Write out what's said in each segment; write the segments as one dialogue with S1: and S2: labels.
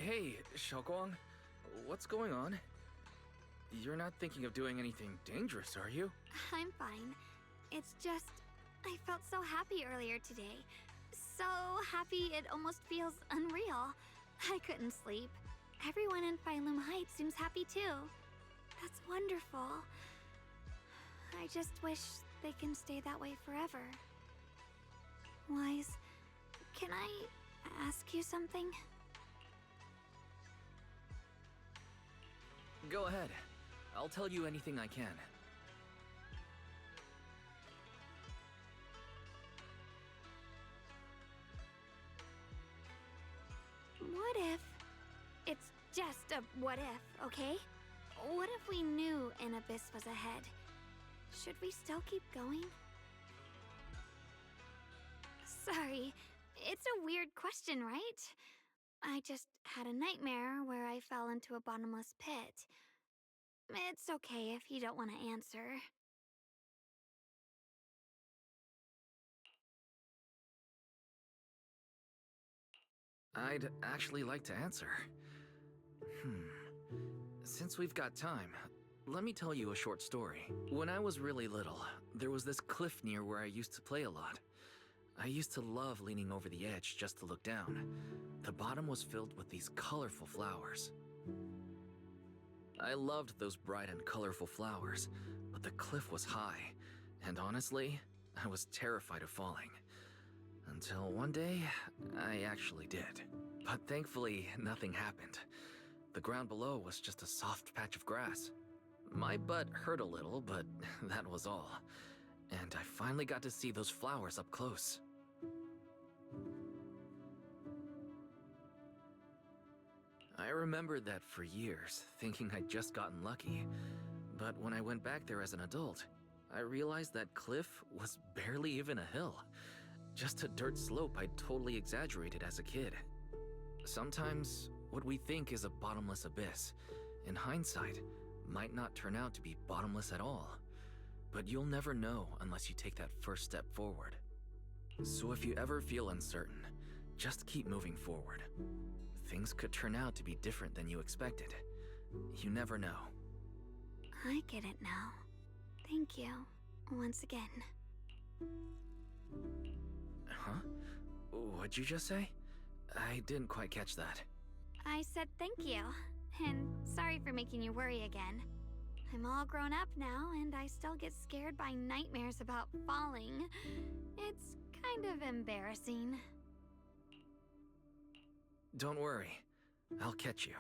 S1: Hey, Xiaoguang. What's going on? You're not thinking of doing anything dangerous, are you?
S2: I'm fine. It's just, I felt so happy earlier today. So happy it almost feels unreal. I couldn't sleep. Everyone in Phylum Heights seems happy too. That's wonderful. I just wish they can stay that way forever. Wise, can I ask you something?
S1: Go ahead. I'll tell you anything I can.
S2: What if... It's just a what if, okay? What if we knew an abyss was ahead? Should we still keep going? Sorry, it's a weird question, right? I just had a nightmare where I fell into a bottomless pit. It's okay if you don't want to answer.
S1: I'd actually like to answer. Since we've got time, let me tell you a short story. When I was really little, there was this cliff near where I used to play a lot. I used to love leaning over the edge just to look down. The bottom was filled with these colorful flowers. I loved those bright and colorful flowers, but the cliff was high, and honestly, I was terrified of falling. Until one day, I actually did. But thankfully, nothing happened. The ground below was just a soft patch of grass. My butt hurt a little, but that was all. And I finally got to see those flowers up close. I remembered that for years, thinking I'd just gotten lucky. But when I went back there as an adult, I realized that cliff was barely even a hill. Just a dirt slope I'd totally exaggerated as a kid. Sometimes, what we think is a bottomless abyss, in hindsight, might not turn out to be bottomless at all. But you'll never know unless you take that first step forward. So if you ever feel uncertain, just keep moving forward. Things could turn out to be different than you expected. You never know.
S2: I get it now. Thank you, once again.
S1: Huh? What'd you just say? I didn't quite catch that.
S2: I said thank you, and sorry for making you worry again. I'm all grown up now, and I still get scared by nightmares about falling. It's kind of embarrassing.
S1: Don't worry. I'll catch you.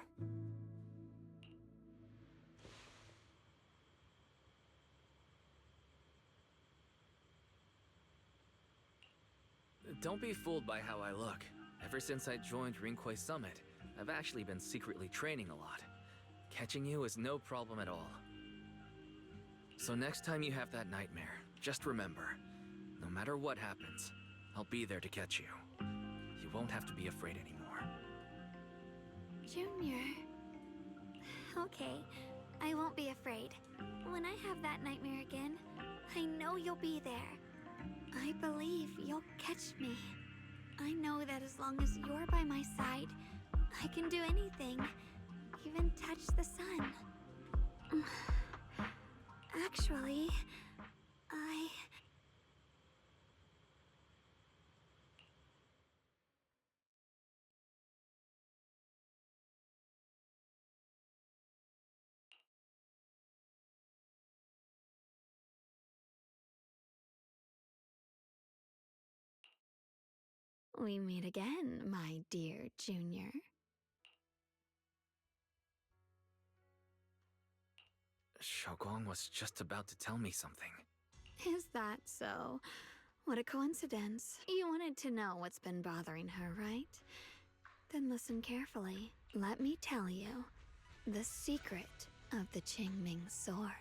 S1: Don't be fooled by how I look. Ever since I joined Rinkwei Summit, I've actually been secretly training a lot. Catching you is no problem at all. So next time you have that nightmare, just remember, no matter what happens, I'll be there to catch you. You won't have to be afraid anymore.
S2: Junior. Okay, I won't be afraid. When I have that nightmare again, I know you'll be there. I believe you'll catch me. I know that as long as you're by my side, I can do anything, even touch the sun. Actually, We meet again, my dear Junior.
S1: Xiaoguang was just about to tell me something.
S2: Is that so? What a coincidence. You wanted to know what's been bothering her, right? Then listen carefully. Let me tell you the secret of the Qingming sword.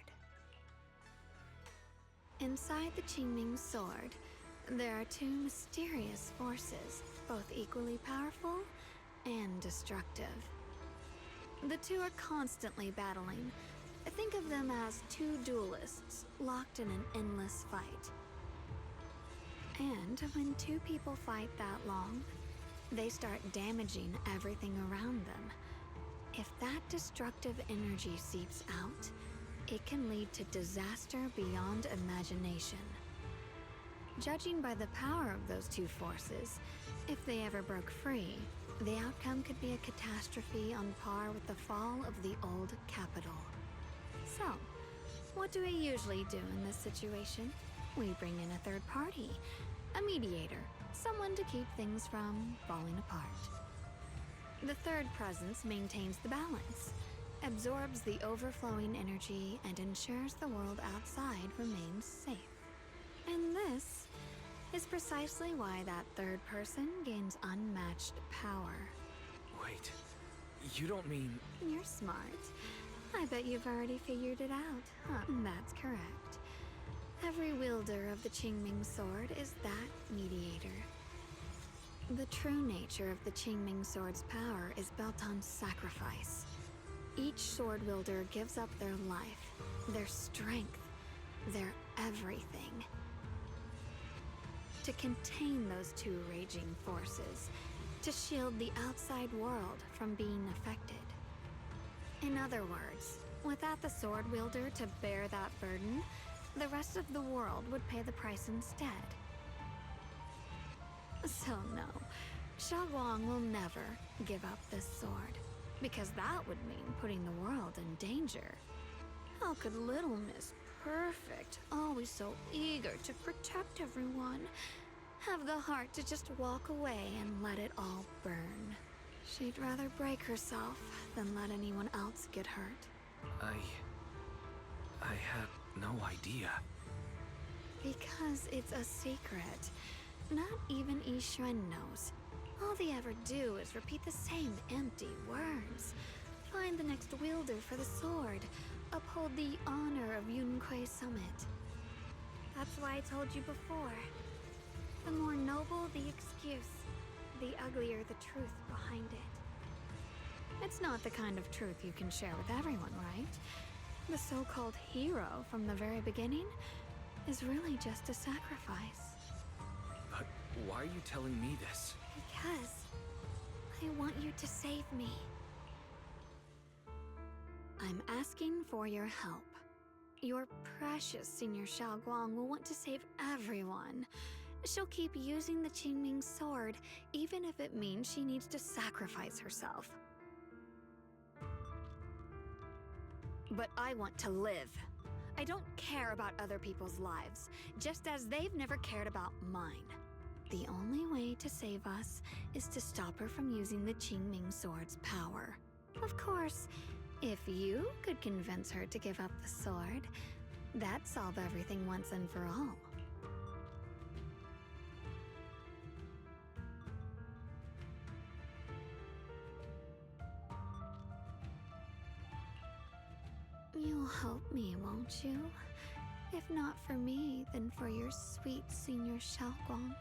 S2: Inside the Qingming sword, there are two mysterious forces, both equally powerful and destructive. The two are constantly battling. Think of them as two duelists locked in an endless fight. And when two people fight that long, they start damaging everything around them. If that destructive energy seeps out, it can lead to disaster beyond imagination. Judging by the power of those two forces, if they ever broke free, the outcome could be a catastrophe on par with the fall of the old capital. So, what do we usually do in this situation? We bring in a third party, a mediator, someone to keep things from falling apart. The third presence maintains the balance, absorbs the overflowing energy, and ensures the world outside remains safe. And this is precisely why that third person gains unmatched power.
S1: Wait, you don't mean...
S2: You're smart. I bet you've already figured it out, huh? That's correct. Every wielder of the Qingming sword is that mediator. The true nature of the Qingming sword's power is built on sacrifice. Each sword wielder gives up their life, their strength, their everything, to contain those two raging forces, to shield the outside world from being affected. In other words, without the sword wielder to bear that burden, the rest of the world would pay the price instead. So no, Xiaoguang will never give up this sword, because that would mean putting the world in danger. How could little Miss Perfect, always so eager to protect everyone, have the heart to just walk away and let it all burn? She'd rather break herself than let anyone else get hurt.
S1: I had no idea.
S2: Because it's a secret. Not even Yixuan knows. All they ever do is repeat the same empty words. Find the next wielder for the sword. Uphold the honor of Yunkuei Summit. That's why I told you before. The more noble the excuse, the uglier the truth behind it. It's not the kind of truth you can share with everyone, right? The so-called hero from the very beginning is really just a sacrifice.
S1: But why are you telling me this?
S2: Because I want you to save me. I'm asking for your help. Your precious Senior Xiaoguang will want to save everyone. She'll keep using the Qingming sword, even if it means she needs to sacrifice herself. But I want to live. I don't care about other people's lives, just as they've never cared about mine. The only way to save us is to stop her from using the Qingming sword's power. Of course, if you could convince her to give up the sword, that'd solve everything once and for all. You'll help me, won't you? If not for me, then for your sweet Senior Xiaoguang.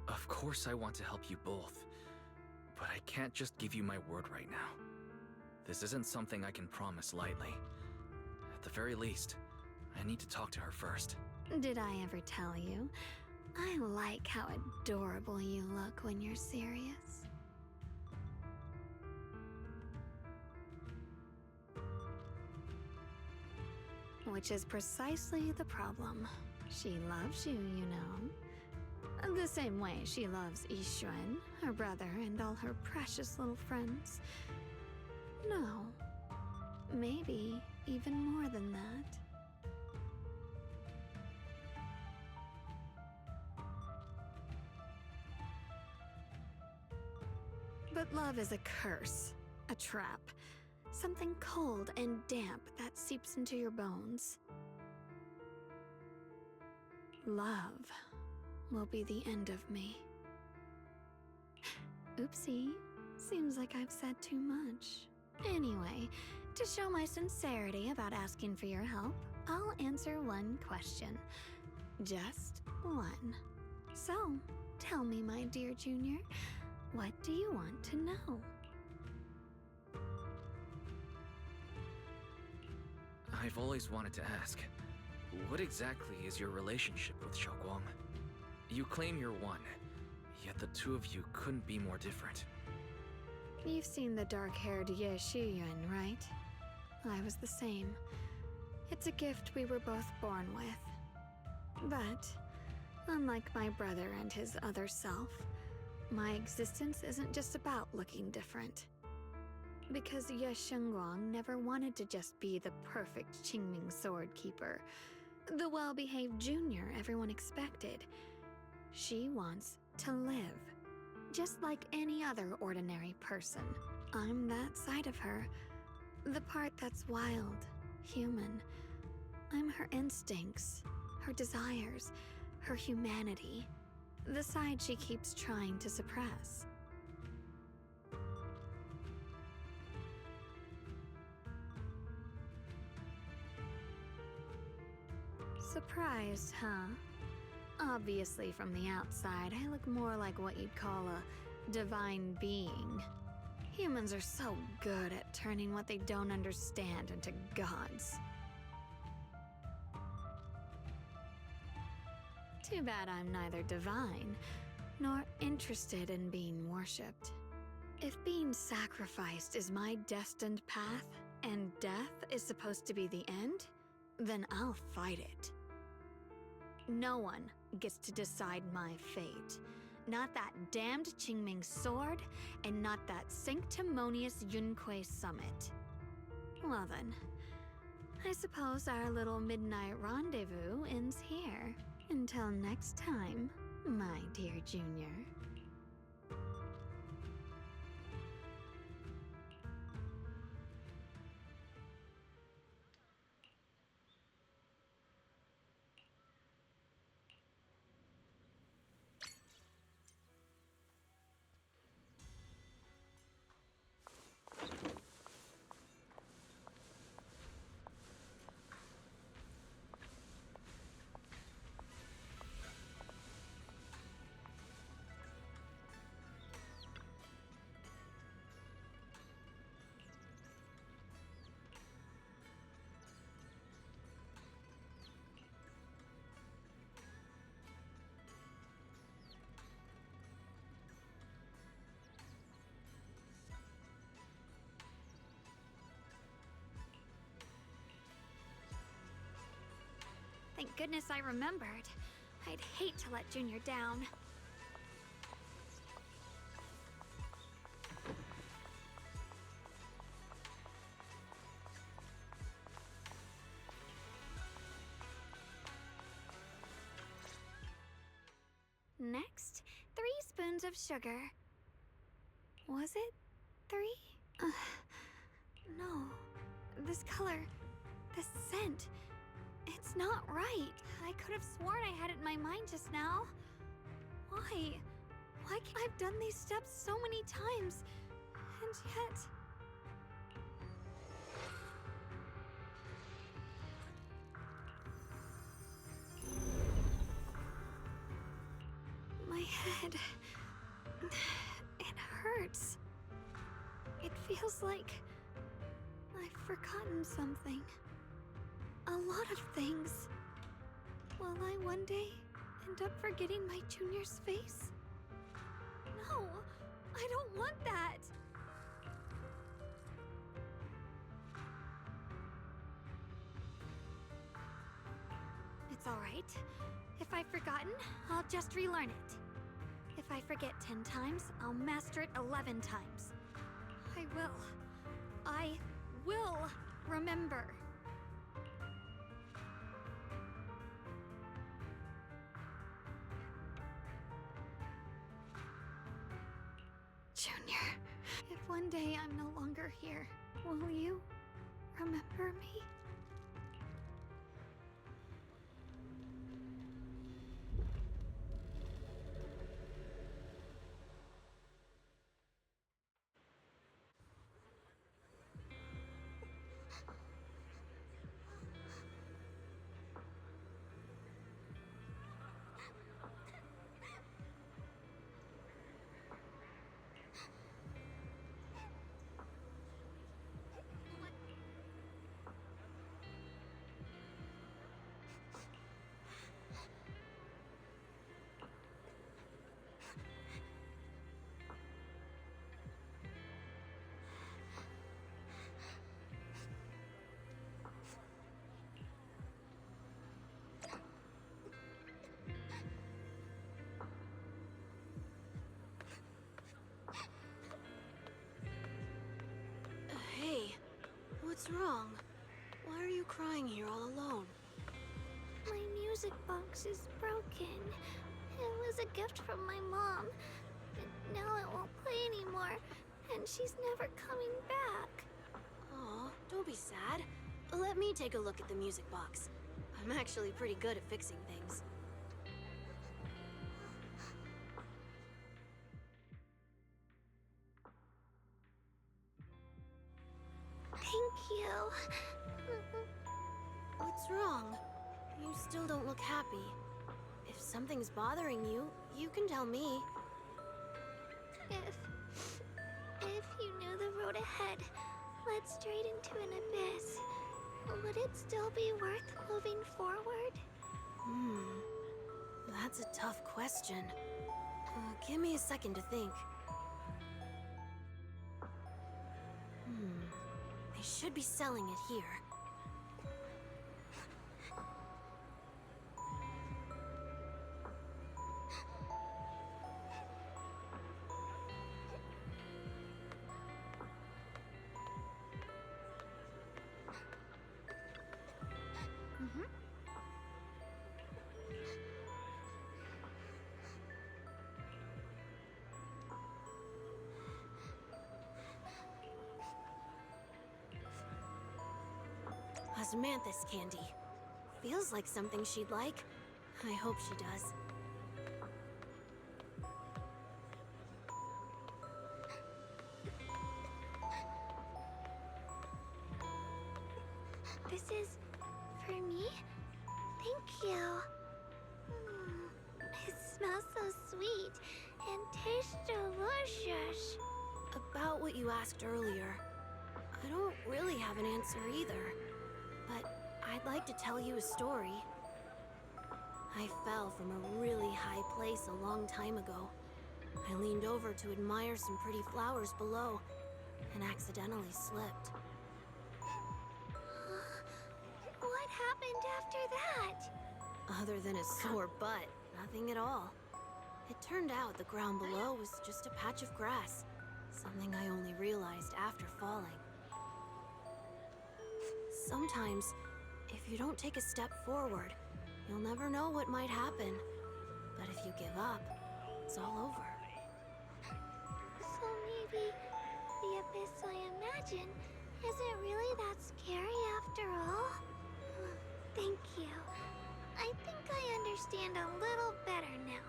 S1: Of course I want to help you both, but I can't just give you my word right now. This isn't something I can promise lightly. At the very least, I need to talk to her first.
S2: Did I ever tell you? I like how adorable you look when you're serious. Which is precisely the problem. She loves you, you know. The same way she loves Yixuan, her brother, and all her precious little friends. No. Maybe even more than that. But love is a curse, a trap. Something cold and damp that seeps into your bones. Love will be the end of me. Oopsie, seems like I've said too much. Anyway, to show my sincerity about asking for your help, I'll answer one question. Just one. So, tell me, my dear Junior, what do you want to know?
S1: I've always wanted to ask, what exactly is your relationship with Xiaoguang? You claim you're one, yet the two of you couldn't be more different.
S3: You've seen the dark-haired Ye Shiyun, right? I was the same. It's a gift we were both born with. But, unlike my brother and his other self, my existence isn't just about looking different. Because Ye Shengguang never wanted to just be the perfect Qingming sword keeper, the well-behaved junior everyone expected. She wants to live, just like any other ordinary person. I'm that side of her, the part that's wild, human. I'm her instincts, her desires, her humanity, the side she keeps trying to suppress. Surprised, huh? Obviously, from the outside, I look more like what you'd call a divine being. Humans are so good at turning what they don't understand into gods. Too bad I'm neither divine, nor interested in being worshipped. If being sacrificed is my destined path, and death is supposed to be the end, then I'll fight it. No one gets to decide my fate. Not that damned Qingming sword, and not that sanctimonious Yunque summit. Well then, I suppose our little midnight rendezvous ends here. Until next time, my dear Junior.
S2: Thank goodness I remembered. I'd hate to let Junior down. Next, 3 spoons of sugar. Was it 3? No. This color, this scent, it's not right. I could have sworn I had it in my mind just now. Why? Why can't I've done these steps so many times, and yet... My head... it hurts. It feels like I've forgotten something. A lot of things. Will I one day end up forgetting my Junior's face? No, I don't want that. It's all right. If I've forgotten, I'll just relearn it. If I forget 10 times, I'll master it 11 times. I will remember. Junior, if one day I'm no longer here, will you remember me?
S4: What's wrong? Why are you crying here all alone?
S2: My music box is broken. It was a gift from my mom. And now it won't play anymore, and she's never coming back.
S4: Aw, don't be sad. Let me take a look at the music box. I'm actually pretty good at fixing things.
S2: Thank you.
S4: What's wrong? You still don't look happy. If something's bothering you, you can tell me.
S2: If you knew the road ahead led straight into an abyss, would it still be worth moving forward?
S4: That's a tough question. Give me a second to think. They should be selling it here. Osmanthus candy. Feels like something she'd like. I hope she does.
S2: This is for me? Thank you. It smells so sweet and tastes delicious.
S4: About what you asked earlier, I don't really have an answer either. But I'd like to tell you a story. I fell from a really high place a long time ago. I leaned over to admire some pretty flowers below, and accidentally slipped.
S2: What happened after that?
S4: Other than a sore butt, nothing at all. It turned out the ground below was just a patch of grass, something I only realized after falling. Sometimes, if you don't take a step forward, you'll never know what might happen. But if you give up, it's all over.
S2: So maybe the abyss I imagine isn't really that scary after all? Thank you. I think I understand a little better now.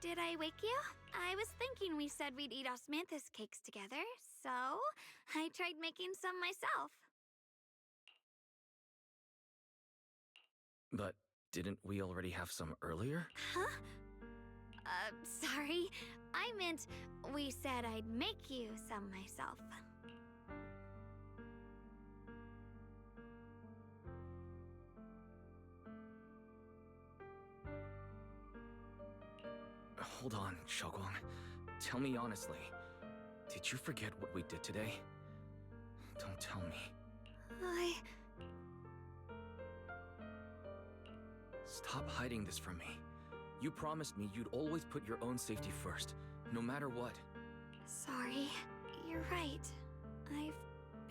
S2: Did I wake you? I was thinking we said we'd eat osmanthus cakes together, so I tried making some myself.
S1: But didn't we already have some earlier?
S2: Huh? Sorry. I meant we said I'd make you some myself.
S1: Hold on, Xiaoguang. Tell me honestly. Did you forget what we did today? Don't tell me. Stop hiding this from me. You promised me you'd always put your own safety first, no matter what.
S2: Sorry. You're right. I've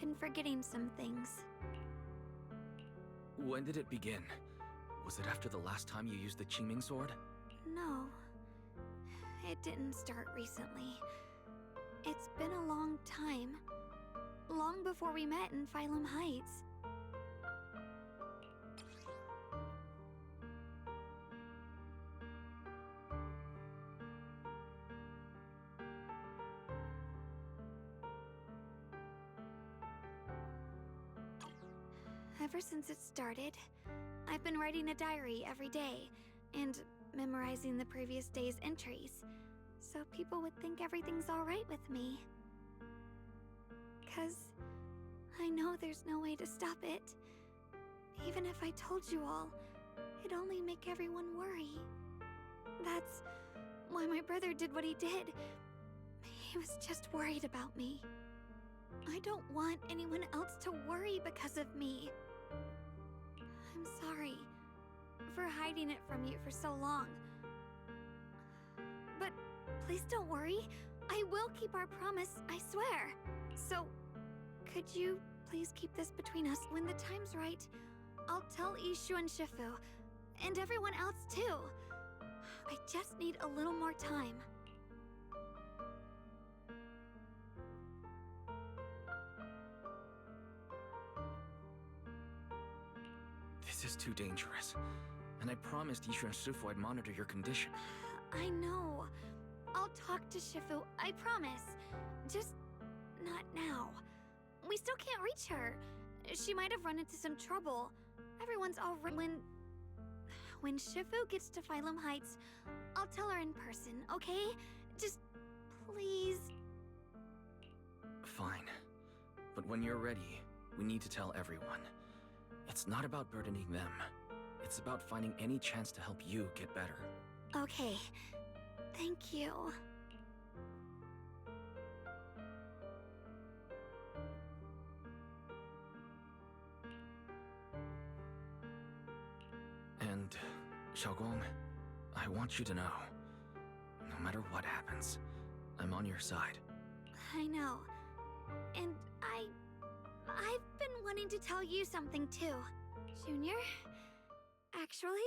S2: been forgetting some things.
S1: When did it begin? Was it after the last time you used the Qingming sword?
S2: No. It didn't start recently. It's been a long time. Long before we met in Phylum Heights. Ever since it started, I've been writing a diary every day and memorizing the previous day's entries, so people would think everything's alright with me. 'Cause I know there's no way to stop it. Even if I told you all, it'd only make everyone worry. That's why my brother did what he did. He was just worried about me. I don't want anyone else to worry because of me. I'm sorry for hiding it from you for so long. But please don't worry. I will keep our promise, I swear. So, could you please keep this between us? When the time's right, I'll tell Ishu and Shifu, and everyone else too. I just need a little more time.
S1: This is too dangerous. And I promised Ishu and Shifu I'd monitor your condition.
S2: I know. I'll talk to Shifu, I promise. Just not now. We still can't reach her. She might have run into some trouble. Everyone's already... When Shifu gets to Phylum Heights, I'll tell her in person, okay? Just please.
S1: Fine. But when you're ready, we need to tell everyone. It's not about burdening them. It's about finding any chance to help you get better.
S2: Okay. Thank you.
S1: And, Xiaoguang, I want you to know, no matter what happens, I'm on your side.
S2: I know. And I've been wanting to tell you something too. Junior, actually,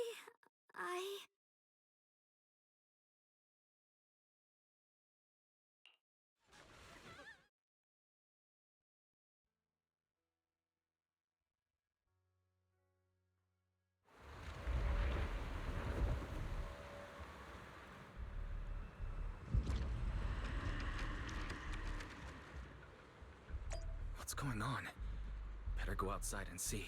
S1: What's going on? Better go outside and see.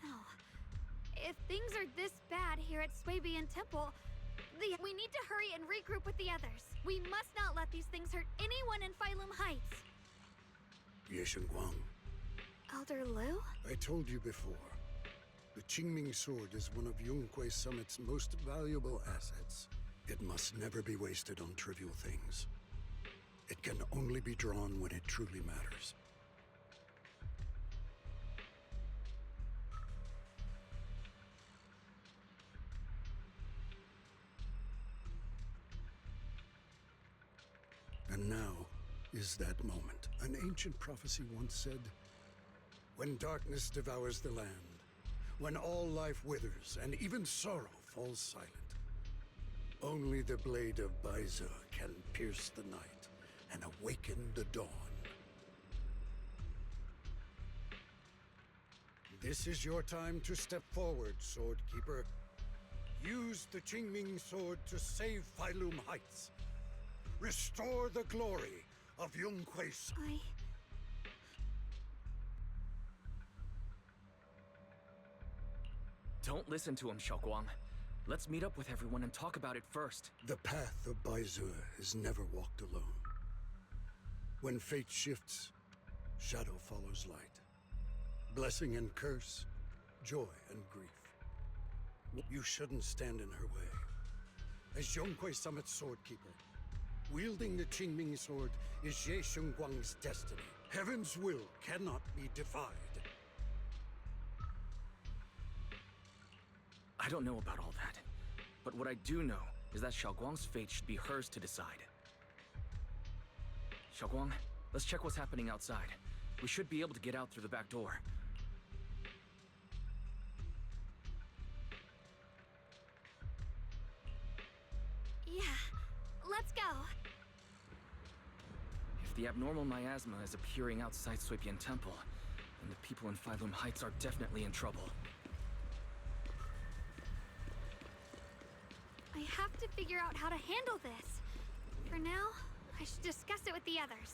S2: no. If things are this bad here at Swabian Temple, we need to hurry and regroup with the others. We must not let these things hurt anyone in Phylum Heights.
S5: Guang,
S2: Elder Liu?
S5: I told you before. The Qingming sword is one of Yonghui Summit's most valuable assets. It must never be wasted on trivial things. It can only be drawn when it truly matters. And now is that moment. An ancient prophecy once said, when darkness devours the land, when all life withers and even sorrow falls silent, only the blade of Baize can pierce the night and awaken the dawn. This is your time to step forward, Sword Keeper. Use the Qingming sword to save Phylum Heights. Restore the glory of Yonghui.
S1: Don't listen to him, Xiaoguang. Let's meet up with everyone and talk about it first.
S5: The path of Baizu is never walked alone. When fate shifts, shadow follows light. Blessing and curse, joy and grief. You shouldn't stand in her way. As Zhonghui Summit's swordkeeper, wielding the Qingming sword is Ye Shengguang's destiny. Heaven's will cannot be defied.
S1: I don't know about all that, but what I do know is that Xiaoguang's fate should be hers to decide. Xiaoguang, let's check what's happening outside. We should be able to get out through the back door.
S2: Yeah, let's go.
S1: If the abnormal miasma is appearing outside Suipian Temple, then the people in Phylum Heights are definitely in trouble.
S2: I have to figure out how to handle this. For now, I should discuss it with the others.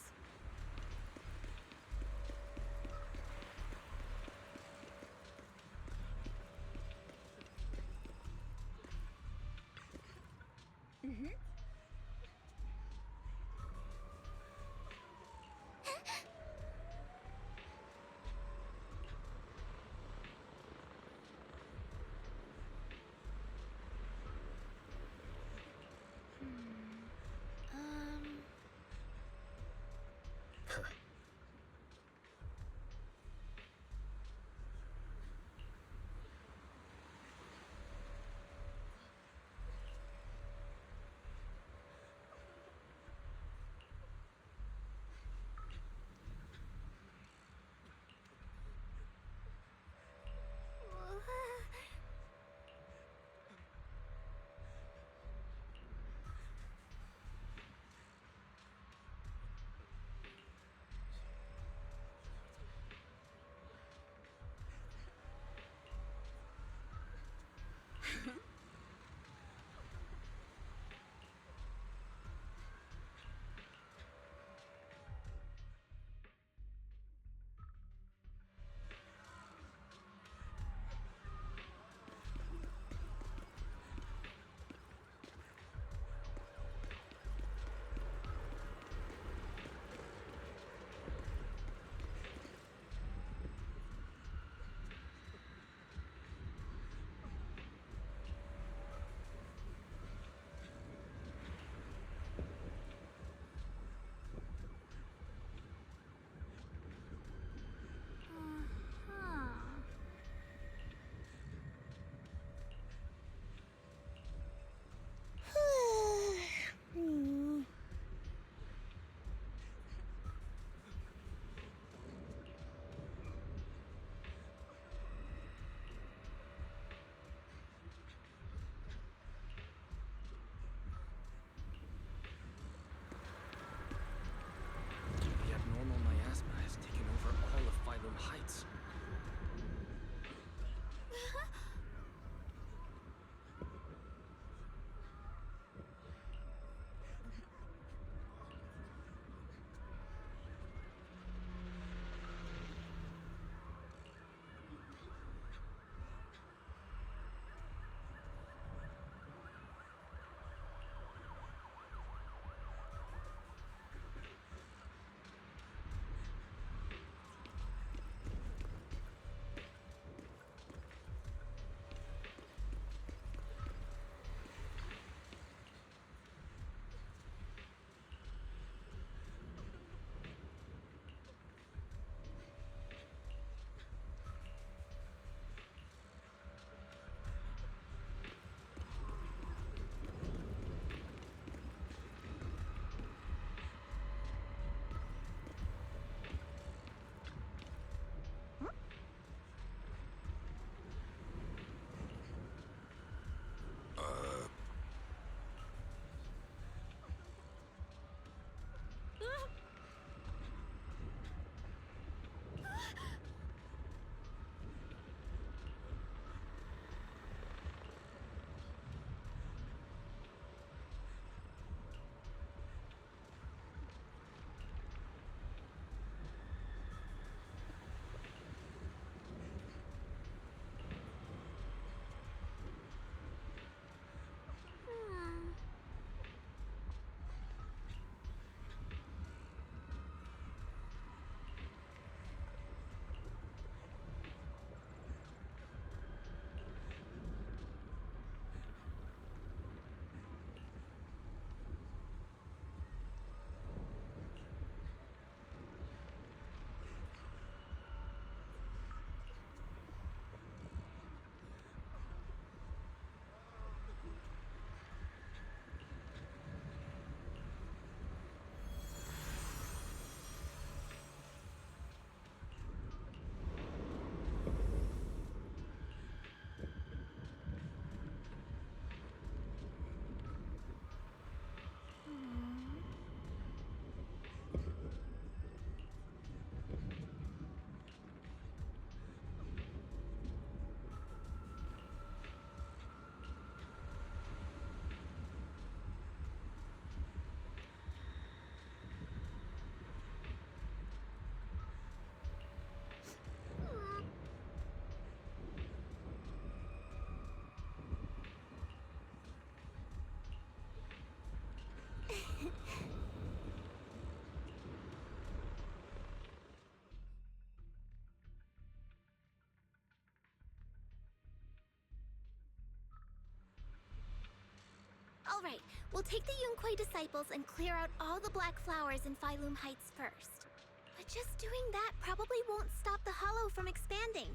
S4: Alright, we'll take the Yunquei disciples and clear out all the black flowers in Phylum Heights first. But just doing that probably won't stop the Hollow from expanding.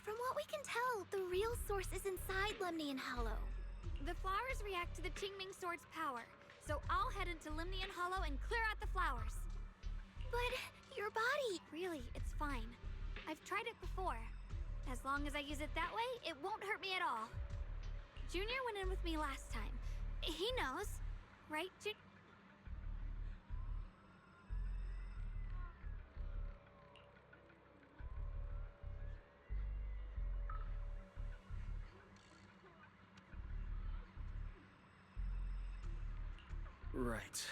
S4: From what we can tell, the real source is inside Lemnian Hollow.
S2: The flowers react to the Qingming Sword's power, so I'll head into Lemnian Hollow and clear out the flowers.
S4: But your body...
S2: Really, it's fine. I've tried it before. As long as I use it that way, it won't hurt me at all. Junior went in with me last time. He knows, right,
S1: Right.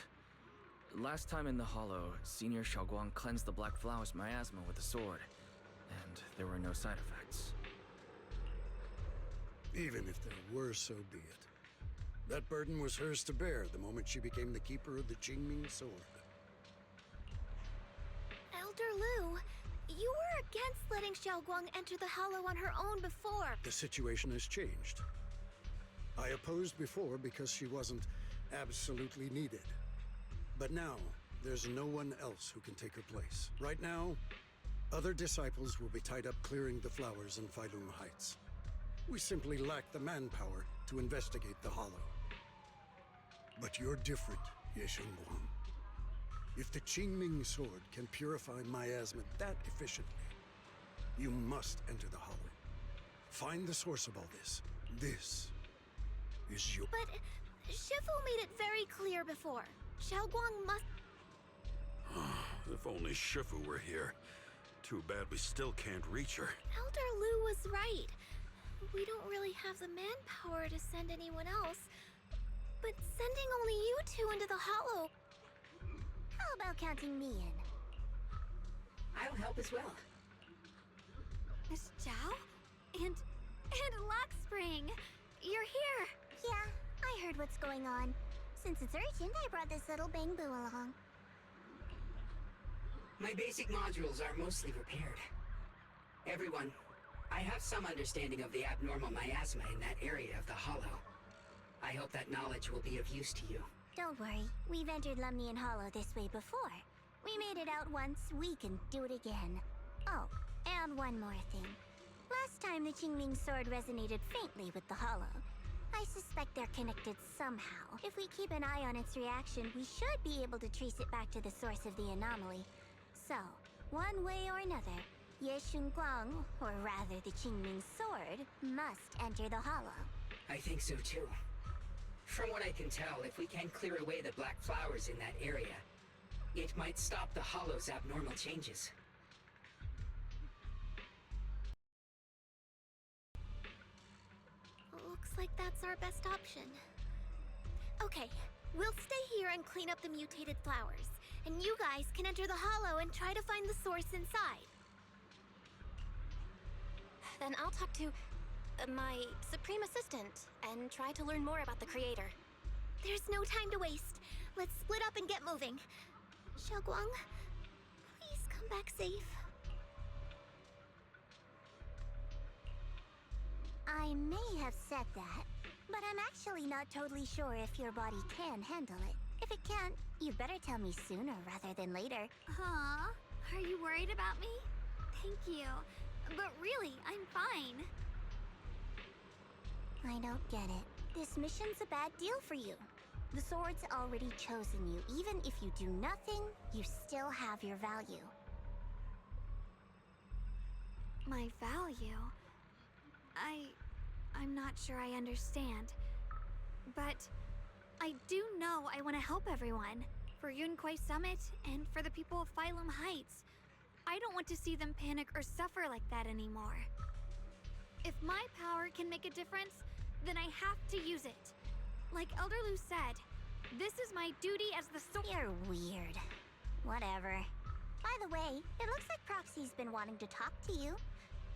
S1: Last time in the Hollow, Senior Xiaoguang cleansed the Black Flowers miasma with a sword, and there were no side effects.
S5: Even if there were, so be it. That burden was hers to bear the moment she became the keeper of the Qingming Sword.
S4: Elder Lu, you were against letting Xiaoguang enter the Hollow on her own before.
S5: The situation has changed. I opposed before because she wasn't absolutely needed. But now, there's no one else who can take her place. Right now, other disciples will be tied up clearing the flowers in Phylum Heights. We simply lack the manpower to investigate the Hollow. But you're different, Ye Shengguang. If the Qingming Sword can purify miasma that efficiently, you must enter the Hollow. Find the source of all this. This is your...
S4: But Shifu made it very clear before. Xiaoguang must...
S6: If only Shifu were here. Too bad we still can't reach her.
S4: Elder Lu was right. We don't really have the manpower to send anyone else. But sending only you two into the Hollow... How about counting me in?
S7: I'll help as well.
S2: Miss Zhao? And Lock Spring! You're here!
S4: Yeah, I heard what's going on. Since it's urgent, I brought this little bang-boo along.
S7: My basic modules are mostly repaired. Everyone, I have some understanding of the abnormal miasma in that area of the Hollow. I hope that knowledge will be of use to you.
S4: Don't worry, we've entered Lemnian Hollow this way before. We made it out once, we can do it again. Oh, and one more thing. Last time the Qingming Sword resonated faintly with the Hollow. I suspect they're connected somehow. If we keep an eye on its reaction, we should be able to trace it back to the source of the anomaly. So, one way or another, Ye Shengguang, or rather the Qingming Sword, must enter the Hollow.
S7: I think so too. From what I can tell, if we can clear away the black flowers in that area, it might stop the Hollow's abnormal changes.
S4: Looks like that's our best option. Okay, we'll stay here and clean up the mutated flowers. And you guys can enter the Hollow and try to find the source inside.
S8: Then I'll talk to my Supreme Assistant and try to learn more about the Creator.
S4: There's no time to waste. Let's split up and get moving. Xiaoguang, please come back safe. I may have said that, but I'm actually not totally sure if your body can handle it. If it can't, you'd better tell me sooner rather than later.
S2: Huh? Are you worried about me? Thank you. But really, I'm fine.
S4: I don't get it. This mission's a bad deal for you. The sword's already chosen you. Even if you do nothing, you still have your value.
S2: My value? I'm not sure I understand. But I do know I want to help everyone. For Yunquei Summit and for the people of Phylum Heights. I don't want to see them panic or suffer like that anymore. If my power can make a difference, then I have to use it. Like Elder Lu said, this is my duty as the
S4: You're weird. Whatever. By the way, it looks like Proxy's been wanting to talk to you.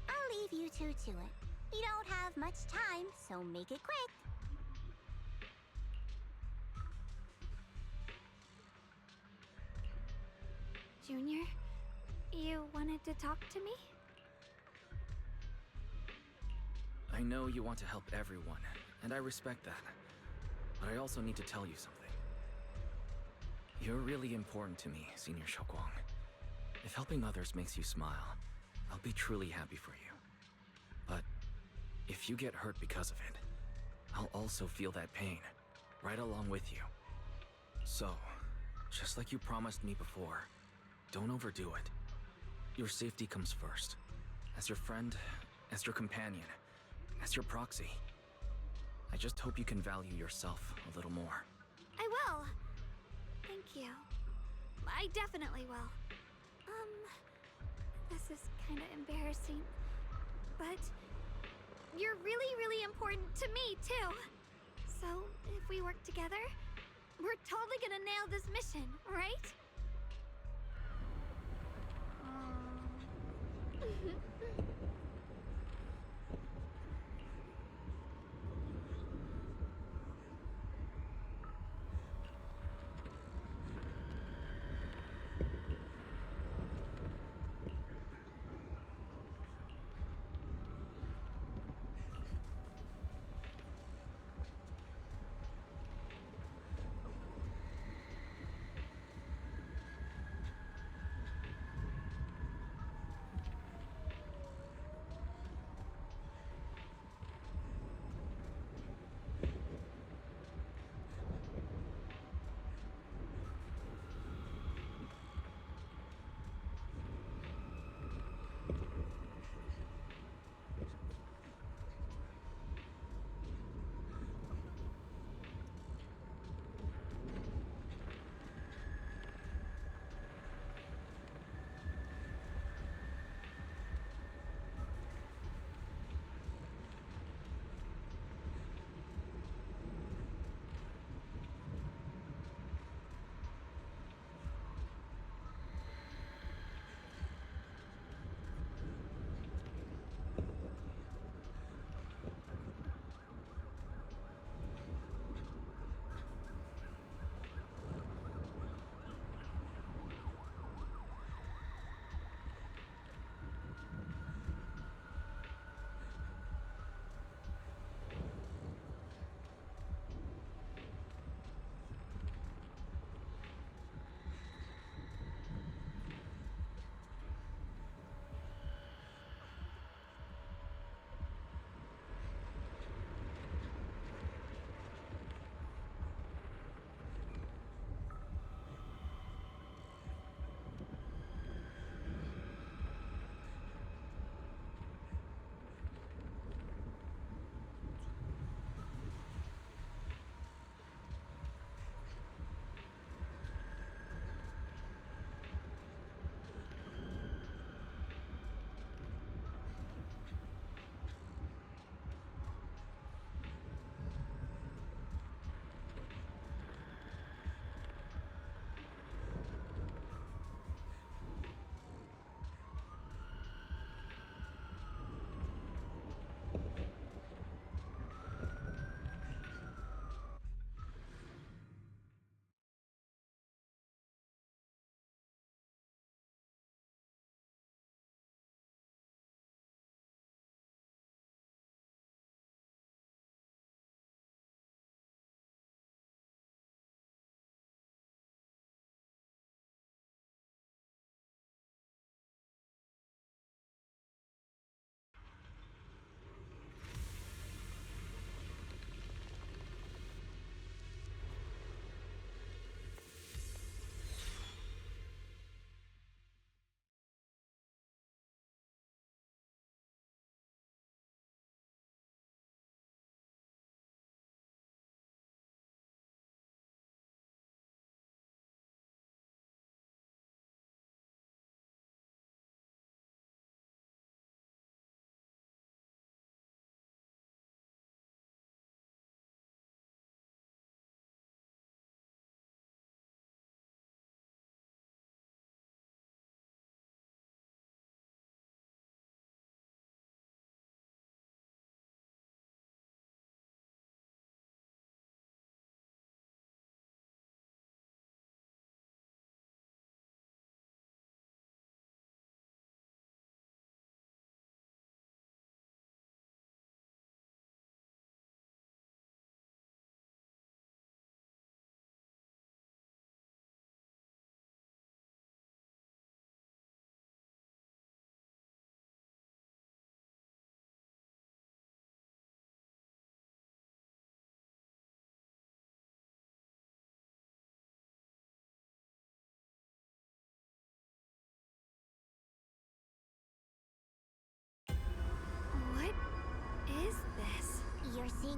S4: I'll leave you two to it. You don't have much time, so make it quick.
S2: Junior, you wanted to talk to me?
S1: I know you want to help everyone, and I respect that. but I also need to tell you something. You're really important to me, Senior Shokwang. If helping others makes you smile, I'll be truly happy for you. But if you get hurt because of it, I'll also feel that pain, right along with you. So, just like you promised me before, don't overdo it. Your safety comes first. As your friend, as your companion, as your proxy. I just hope you can value yourself a little more.
S2: I will. Thank you. I definitely will. This is kind of embarrassing, but you're really, really important to me, too. So, if we work together, we're totally gonna nail this mission, right?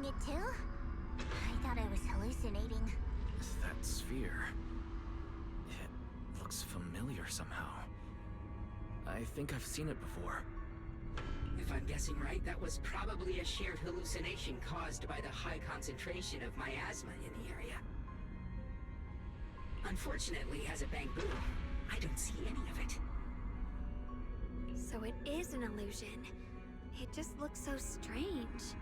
S9: it too? I thought I was hallucinating.
S1: That sphere. It looks familiar somehow. I think I've seen it before.
S7: If I'm guessing right, that was probably a shared hallucination caused by the high concentration of miasma in the area. Unfortunately, as a Bangbu, I don't see any of it.
S2: So it is an illusion. It just looks so strange.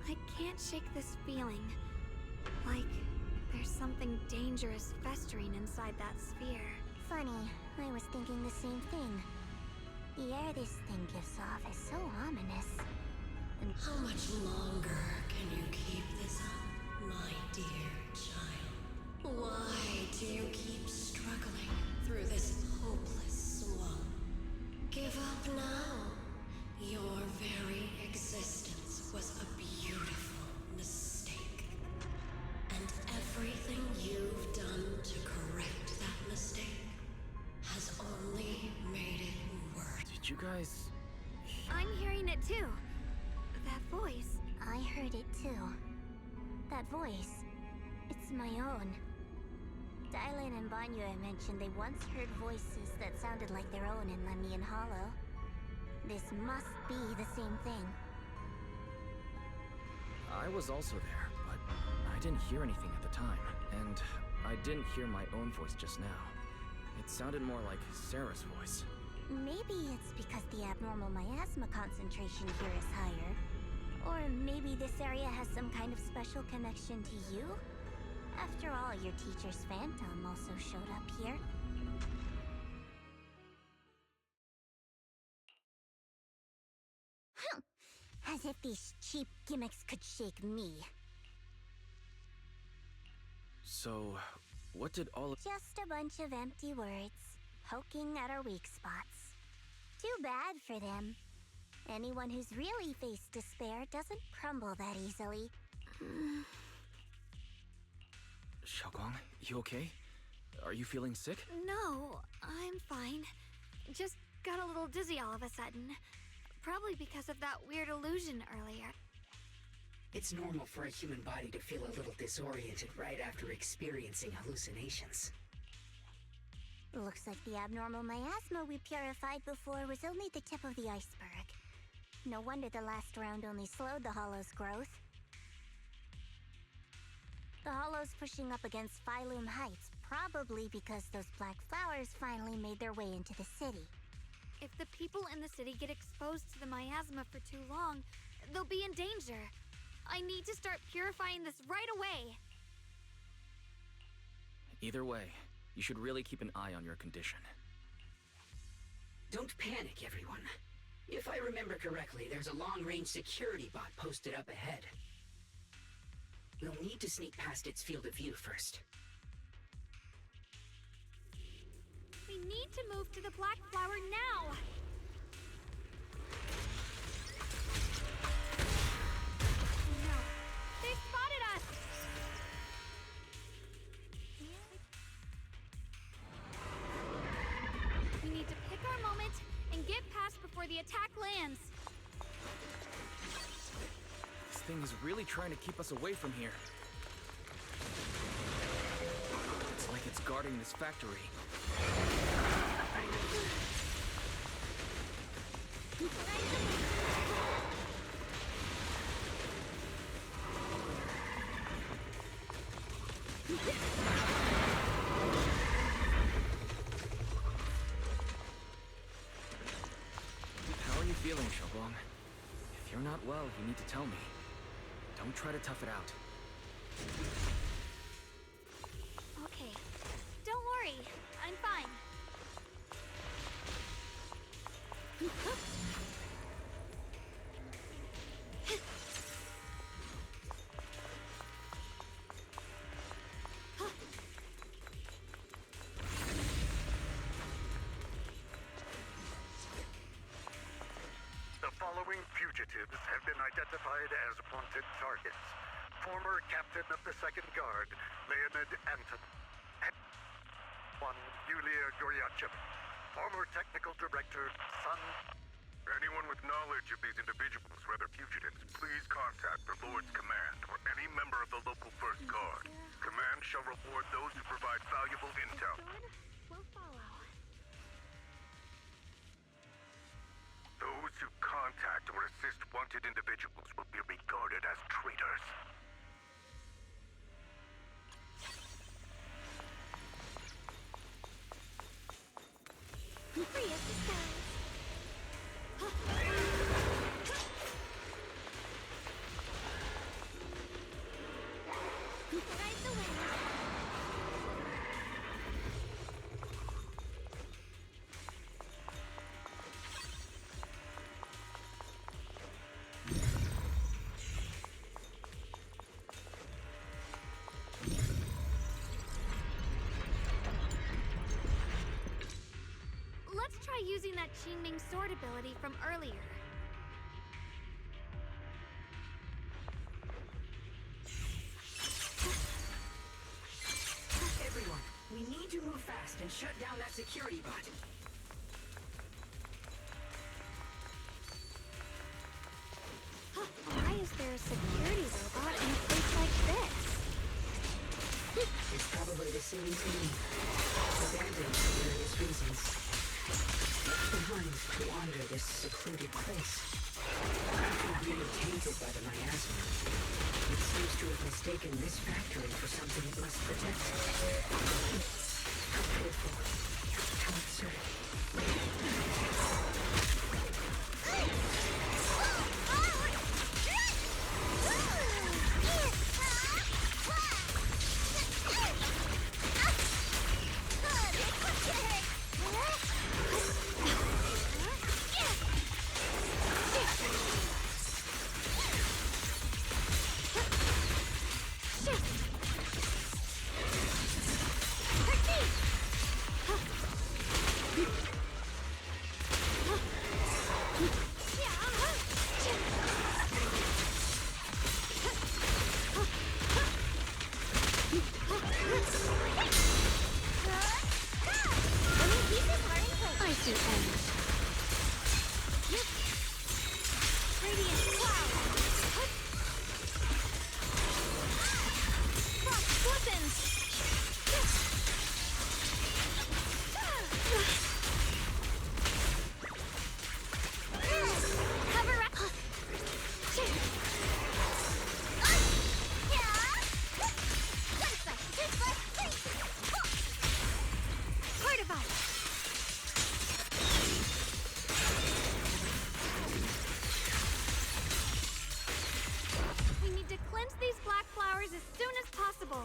S2: I can't shake this feeling. Like there's something dangerous festering inside that sphere.
S9: Funny, I was thinking the same thing. The air this thing gives off is so ominous. And
S10: How much longer can you keep this up, my dear child? Why do you keep struggling through this hopeless swamp? Give up now. Your very existence was a beautiful mistake. And everything you've done to correct that mistake has only made it worse.
S1: Did you guys...
S2: I'm hearing it too. That voice.
S9: I heard it too. That voice, it's my own. Dylan and Banya mentioned they once heard voices that sounded like their own in Lemnian Hollow. This must be the same thing.
S1: I was also there, but I didn't hear anything at the time. And I didn't hear my own voice just now. It sounded more like Sarah's voice.
S9: Maybe it's because the abnormal miasma concentration here is higher. Or maybe this area has some kind of special connection to you? After all, your teacher's phantom also showed up here. As if these cheap gimmicks could shake me.
S1: So, what did all of...
S9: Just a bunch of empty words, poking at our weak spots. Too bad for them. Anyone who's really faced despair doesn't crumble that easily.
S1: Xiaoguang, you okay? Are you feeling sick?
S2: No, I'm fine. Just got a little dizzy all of a sudden. Probably because of that weird illusion earlier.
S7: It's normal for a human body to feel a little disoriented right after experiencing hallucinations.
S9: Looks like the abnormal miasma we purified before was only the tip of the iceberg. No wonder the last round only slowed the Hollow's growth. The Hollow's pushing up against Phylum Heights, probably because those black flowers finally made their way into the city.
S2: If the people in the city get exposed to the miasma for too long, they'll be in danger. I need to start purifying this right away.
S1: Either way, you should really keep an eye on your condition.
S7: Don't panic, everyone. If I remember correctly, there's a long-range security bot posted up ahead. We'll need to sneak past its field of view first.
S2: We need to move to the black flower now! No, they spotted us! We need to pick our moment and get past before the attack lands.
S1: This thing is really trying to keep us away from here. It's like it's guarding this factory. How are you feeling, Xiaoguang? If you're not well, you need to tell me. Don't try to tough it out.
S2: Okay, don't worry, I'm fine.
S11: The following fugitives have been identified as wanted targets. Former captain of the Second Guard, Leonid Anton. One, Yulia Goryachev. Former technical director, Sun.
S12: Anyone with knowledge of these individuals, whether fugitives, please contact the Lord's Command or any member of the local First Guard. Command shall reward those who provide valuable intel.
S2: We'll follow.
S12: Those who contact or assist wanted individuals will be regarded as traitors.
S2: Free as the skies. Xinming's sword ability from earlier.
S7: Everyone, we need to move fast and shut down that security bot.
S2: Why is there a security robot in a place like this?
S7: It's probably the same thing. Abandoned for various reasons. Left behind to wander this secluded place. Really tainted by the miasma. It seems to have mistaken this factory for something it must protect. How pitiful. How absurd.
S3: I see end.
S2: Radiant cloud! Frost flippins! Cover up! Heart of ice! We need to cleanse these black flowers as soon as possible.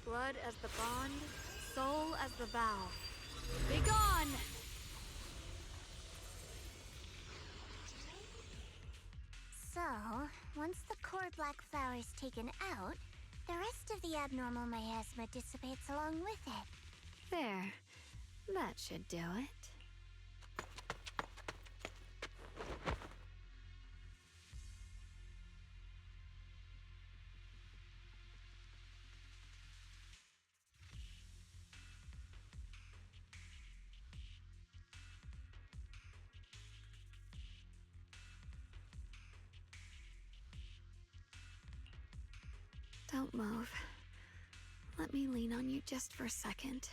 S2: Blood as the bond, soul as the vow. Be gone!
S9: So, once the core black flower is taken out, the rest of the abnormal miasma dissipates along with it.
S3: There. That should do it. Don't move. Let me lean on you just for a second.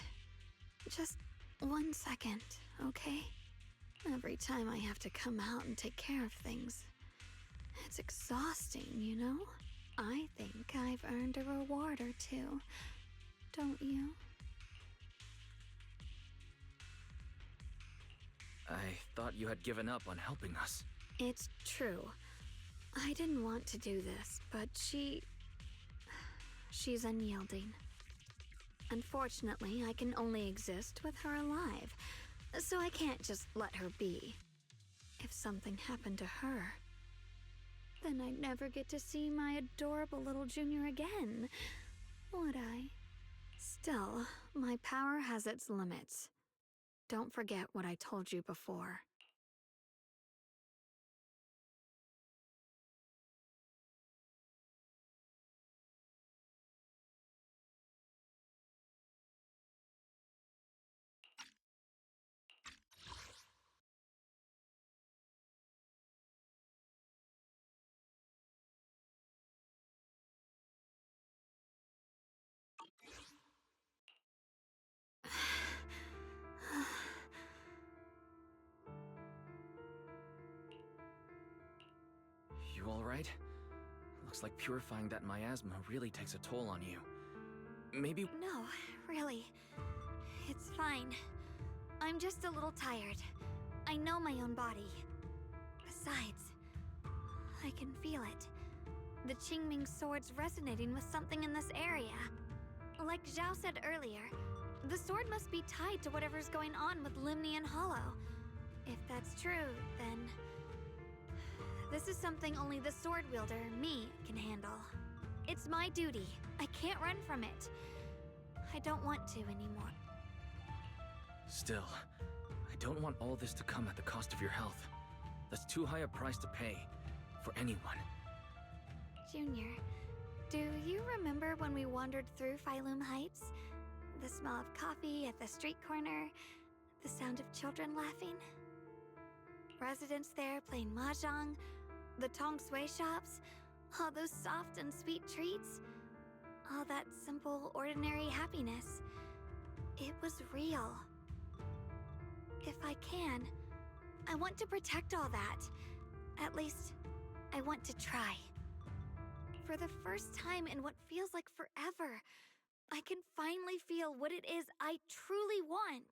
S3: Just 1 second, okay? Every time I have to come out and take care of things, it's exhausting, you know? I think I've earned a reward or two, don't you?
S1: I thought you had given up on helping us.
S3: It's true. I didn't want to do this, but she's unyielding. Unfortunately, I can only exist with her alive, so I can't just let her be. If something happened to her, then I'd never get to see my adorable little junior again, would I? Still, my power has its limits. Don't forget what I told you before.
S1: You alright? Looks like purifying that miasma really takes a toll on you. Maybe...
S2: No, really. It's fine. I'm just a little tired. I know my own body. Besides, I can feel it. The Qingming sword's resonating with something in this area. Like Zhao said earlier, the sword must be tied to whatever's going on with Limnian Hollow. If that's true, then... this is something only the sword wielder, me, can handle. It's my duty. I can't run from it. I don't want to anymore.
S1: Still, I don't want all this to come at the cost of your health. That's too high a price to pay. For anyone.
S2: Junior, do you remember when we wandered through Phylum Heights? The smell of coffee at the street corner, the sound of children laughing? Residents there playing mahjong, the tong sui shops, all those soft and sweet treats, all that simple, ordinary happiness. It was real. If I can, I want to protect all that. At least, I want to try. For the first time in what feels like forever, I can finally feel what it is I truly want.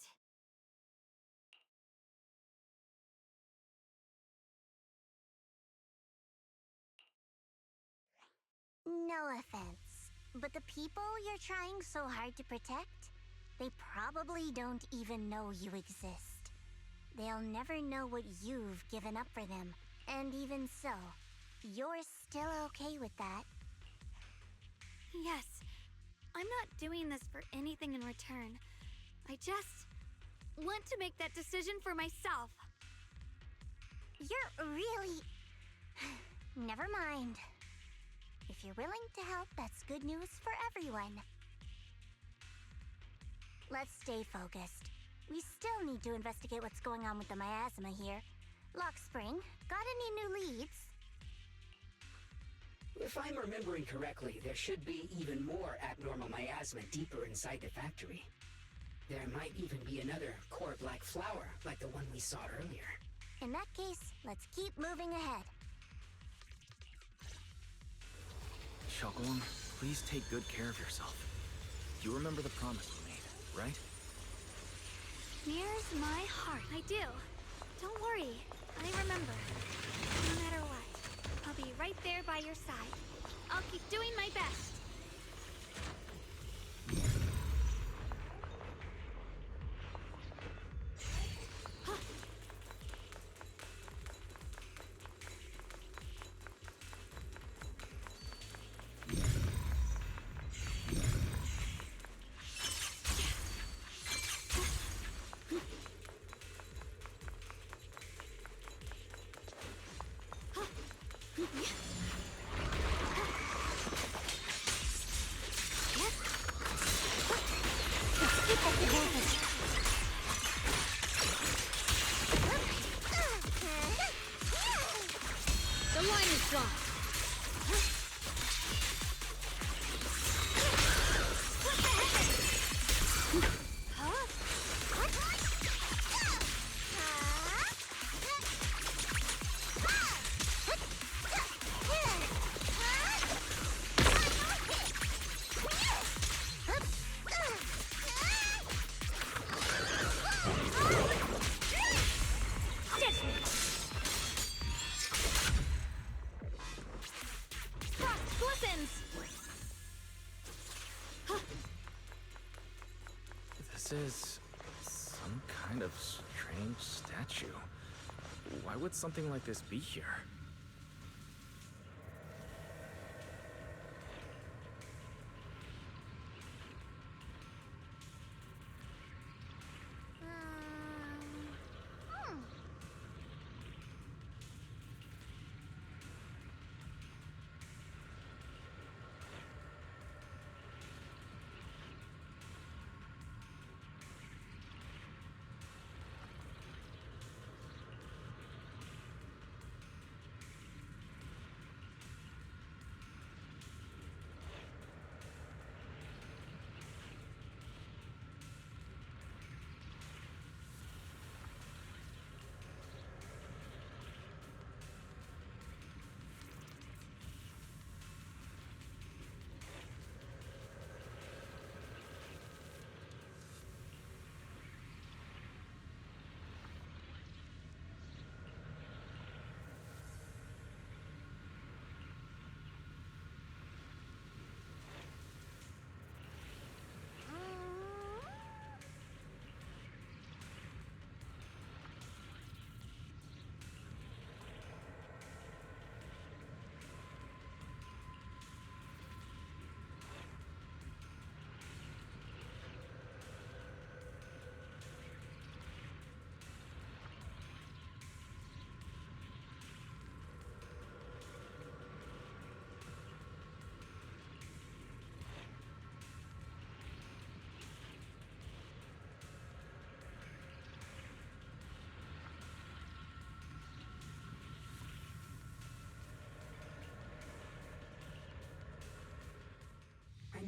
S9: No offense, but the people you're trying so hard to protect, they probably don't even know you exist. They'll never know what you've given up for them, and even so, you're still okay with that?
S2: Yes, I'm not doing this for anything in return. I just want to make that decision for myself.
S9: You're really... Never mind. If you're willing to help, that's good news for everyone. Let's stay focused. We still need to investigate what's going on with the miasma here. Lockspring, got any new leads?
S7: If I'm remembering correctly, there should be even more abnormal miasma deeper inside the factory. There might even be another core black flower, like the one we saw earlier.
S9: In that case, let's keep moving ahead.
S1: Xiaogong, please take good care of yourself. You remember the promise we made, right?
S2: Here's my heart. I do. Don't worry. I remember. No matter what, I'll be right there by your side. I'll keep doing my best.
S10: The line is drawn.
S1: This is some kind of strange statue. Why would something like this be here?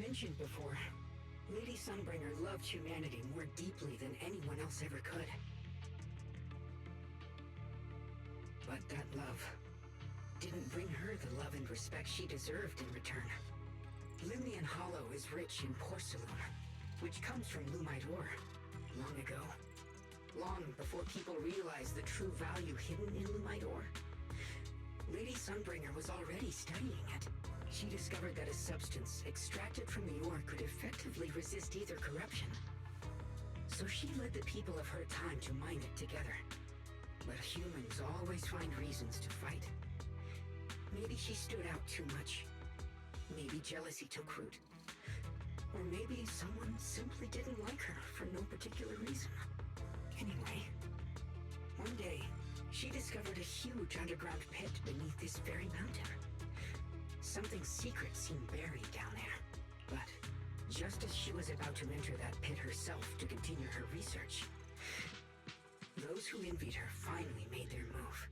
S7: mentioned before, Lady Sunbringer loved humanity more deeply than anyone else ever could. But that love didn't bring her the love and respect she deserved in return. Lumion Hollow is rich in porcelain, which comes from Lumite ore, long ago. Long before people realized the true value hidden in Lumite ore. Lady Sunbringer was already studying it. She discovered that a substance extracted from the ore could effectively resist either corruption. So she led the people of her time to mine it together. But humans always find reasons to fight. Maybe she stood out too much. Maybe jealousy took root. Or maybe someone simply didn't like her for no particular reason. Anyway, one day, she discovered a huge underground pit beneath this very mountain. Something secret seemed buried down there. But just as she was about to enter that pit herself to continue her research, those who envied her finally made their move.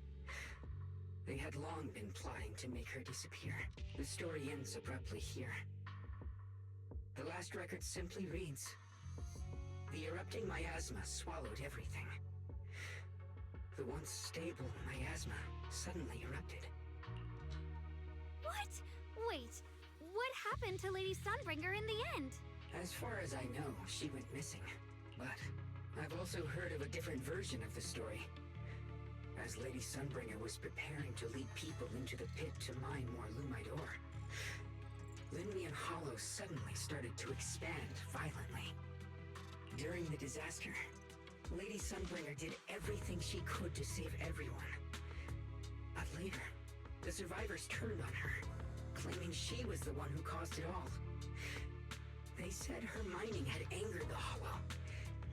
S7: They had long been plotting to make her disappear. The story ends abruptly here. The last record simply reads, "The erupting miasma swallowed everything." The once stable miasma suddenly erupted.
S2: What? Wait, what happened to Lady Sunbringer in the end?
S7: As far as I know, she went missing. But I've also heard of a different version of the story. As Lady Sunbringer was preparing to lead people into the pit to mine more Lumite ore, Linmian Hollow suddenly started to expand violently. During the disaster, Lady Sunbringer did everything she could to save everyone. But later, the survivors turned on her, claiming she was the one who caused it all. They said her mining had angered the Hollow,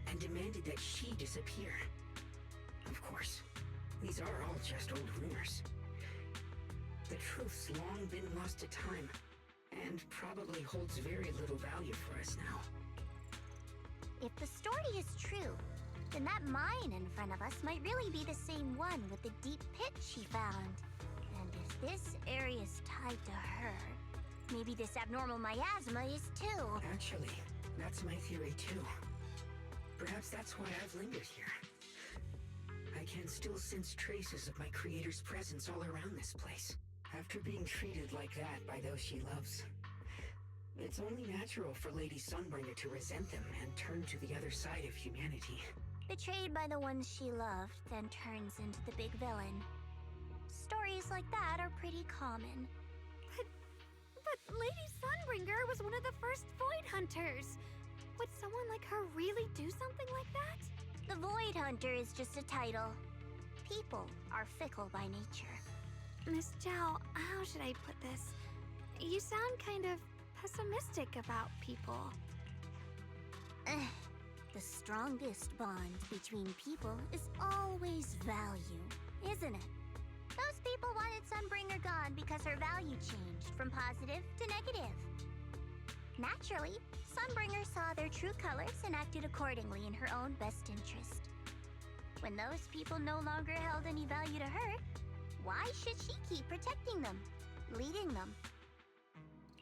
S7: and demanded that she disappear. Of course, these are all just old rumors. The truth's long been lost to time, and probably holds very little value for us now.
S9: If the story is true, then that mine in front of us might really be the same one with the deep pit she found. And if this area is tied to her, maybe this abnormal miasma is too.
S7: Actually, that's my theory too. Perhaps that's why I've lingered here. I can still sense traces of my creator's presence all around this place. After being treated like that by those she loves, it's only natural for Lady Sunbringer to resent them and turn to the other side of humanity.
S9: Betrayed by the ones she loved, then turns into the big villain. Stories like that are pretty common.
S2: But Lady Sunbringer was one of the first Void Hunters. Would someone like her really do something like that?
S9: The Void Hunter is just a title. People are fickle by nature.
S2: Miss Zhao, how should I put this? You sound kind of pessimistic about people.
S9: The strongest bond between people is always value, isn't it? Those people wanted Sunbringer gone because her value changed from positive to negative. Naturally, Sunbringer saw their true colors and acted accordingly in her own best interest. When those people no longer held any value to her, why should she keep protecting them, leading them?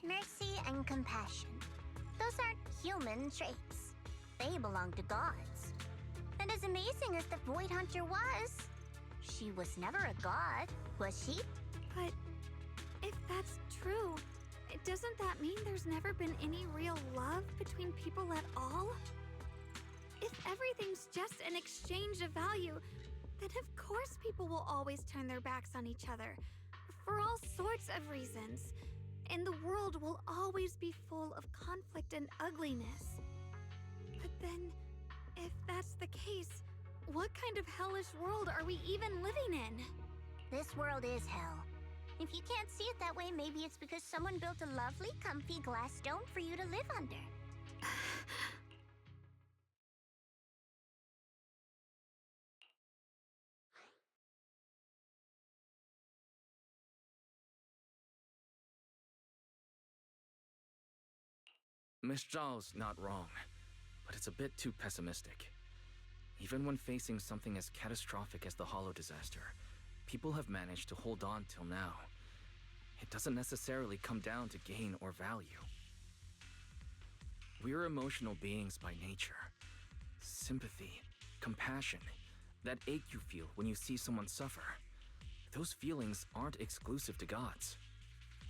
S9: Mercy and compassion. Those aren't human traits. They belong to gods. And as amazing as the Void Hunter was, she was never a god, was she?
S2: But if that's true, doesn't that mean there's never been any real love between people at all? If everything's just an exchange of value, then of course people will always turn their backs on each other, for all sorts of reasons. And the world will always be full of conflict and ugliness. But then, if that's the case, what kind of hellish world are we even living in?
S9: This world is hell. If you can't see it that way, maybe it's because someone built a lovely, comfy glass dome for you to live under.
S1: Miss Zhao's not wrong, but it's a bit too pessimistic. Even when facing something as catastrophic as the Hollow disaster, people have managed to hold on till now. It doesn't necessarily come down to gain or value. We're emotional beings by nature. Sympathy, compassion, that ache you feel when you see someone suffer. Those feelings aren't exclusive to gods.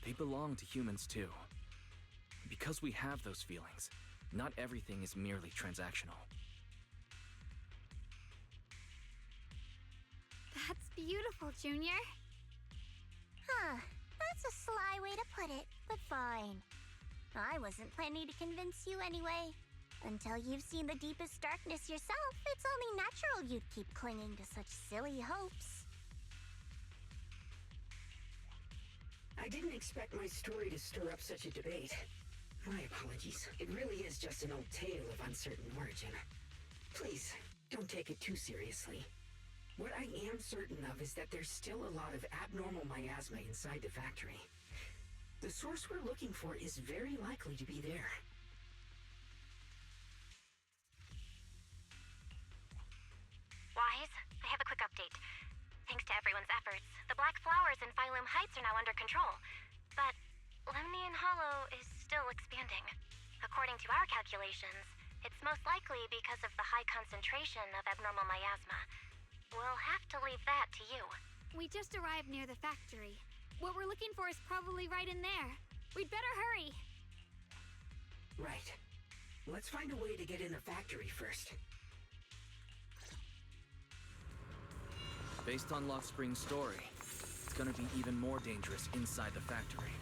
S1: They belong to humans too. Because we have those feelings, not everything is merely transactional.
S2: That's beautiful, Junior.
S9: Huh. That's a sly way to put it, but fine. I wasn't planning to convince you anyway. Until you've seen the deepest darkness yourself, it's only natural you'd keep clinging to such silly hopes.
S7: I didn't expect my story to stir up such a debate. My apologies. It really is just an old tale of uncertain origin. Please, don't take it too seriously. What I am certain of is that there's still a lot of abnormal miasma inside the factory. The source we're looking for is very likely to be there.
S8: Wise, I have a quick update. Thanks to everyone's efforts, the Black Flowers in Phylum Heights are now under control. But Lemnian Hollow is still expanding. According to our calculations, it's most likely because of the high concentration of abnormal miasma. We'll have to leave that to you.
S2: We just arrived near the factory. What we're looking for is probably right in there. We'd better hurry.
S7: Right. Let's find a way to get in the factory first.
S1: Based on Lock Spring's story, it's gonna be even more dangerous inside the factory.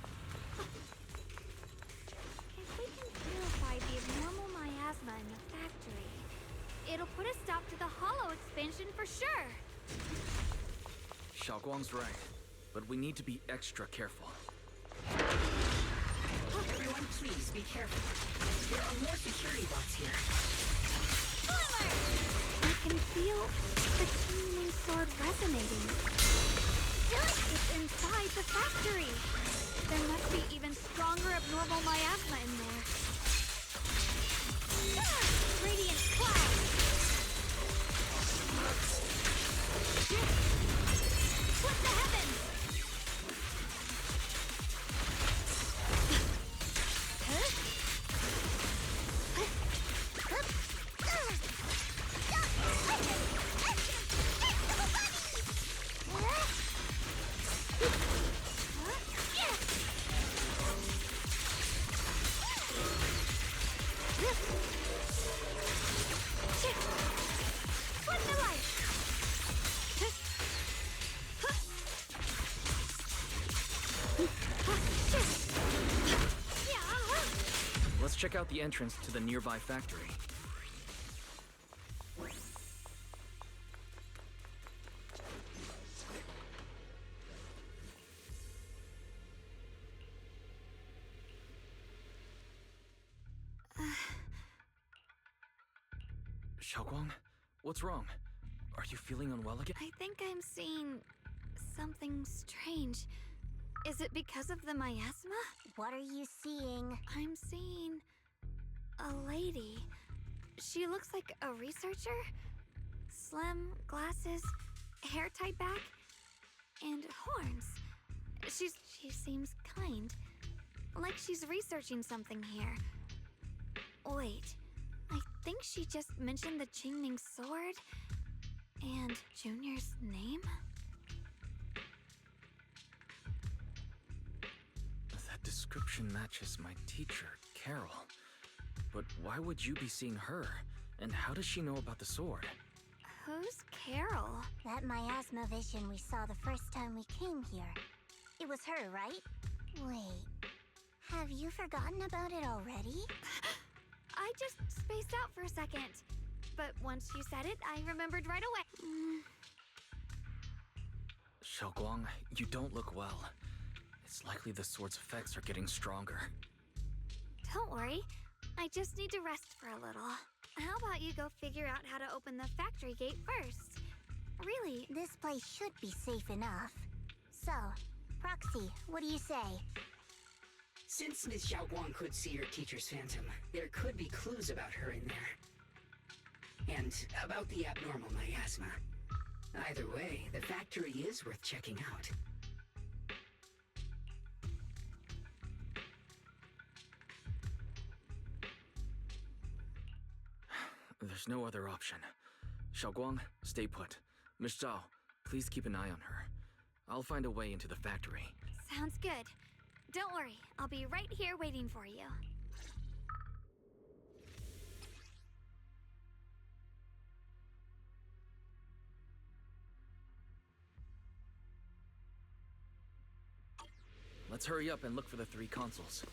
S2: If we can purify the abnormal miasma in the factory, it'll put a stop to the hollow expansion for sure.
S1: Xiaoguang's right, but we need to be extra careful.
S7: Everyone, please be careful. There are more security bots here.
S2: I can feel the keening sword resonating. It's inside the factory. There must be even stronger abnormal miasma in there. Radiant cloud! What the heavens?
S1: Let's check out the entrance to the nearby factory. Xiaoguang, what's wrong? Are you feeling unwell again?
S2: I think I'm seeing something strange. Is it because of the miasma?
S9: What are you seeing?
S2: I'm seeing a lady. She looks like a researcher. Slim, glasses, hair tied back, and horns. She seems kind. Like she's researching something here. Wait, I think she just mentioned the Qingming sword and Junior's name?
S1: That description matches my teacher, Carol. But why would you be seeing her? And how does she know about the sword?
S2: Who's Carol?
S9: That miasma vision we saw the first time we came here. It was her, right? Wait, have you forgotten about it already?
S2: I just spaced out for a second. But once you said it, I remembered right away.
S1: Xiaoguang, you don't look well. It's likely the sword's effects are getting stronger.
S2: Don't worry. I just need to rest for a little. How about you go figure out how to open the factory gate first? Really?
S9: This place should be safe enough. So, Proxy, what do you say?
S7: Since Ms. Xiaoguang could see her teacher's phantom, there could be clues about her in there. And about the abnormal miasma. Either way, the factory is worth checking out.
S1: There's no other option. Xiaoguang, stay put. Miss Zhao, please keep an eye on her. I'll find a way into the factory.
S2: Sounds good. Don't worry, I'll be right here waiting for you.
S1: Let's hurry up and look for the 3 consoles.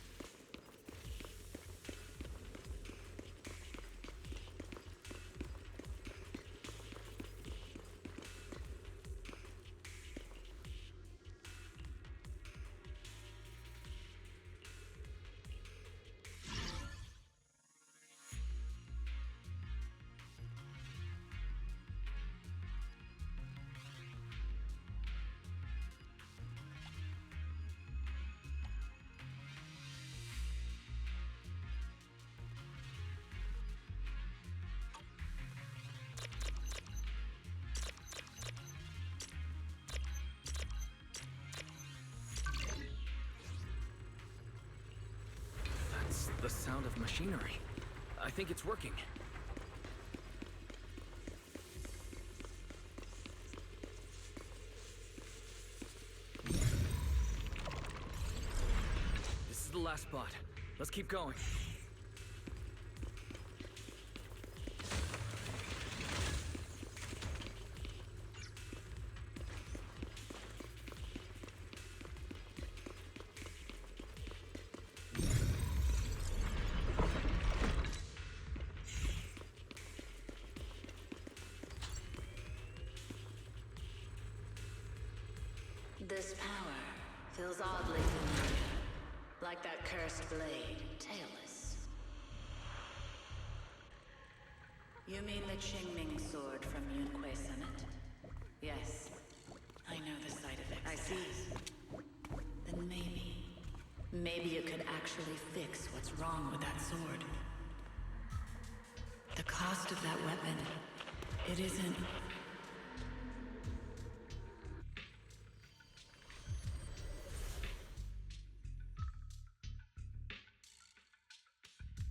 S1: That's the sound of machinery. I think it's working. This is the last spot. Let's keep going.
S7: This power feels oddly familiar. Like that cursed blade, tailless. You mean the Qingming sword from Yunque Summit? Yes. I know the side effects. I see. Then maybe it could actually fix what's wrong with that sword. The cost of that weapon, it isn't...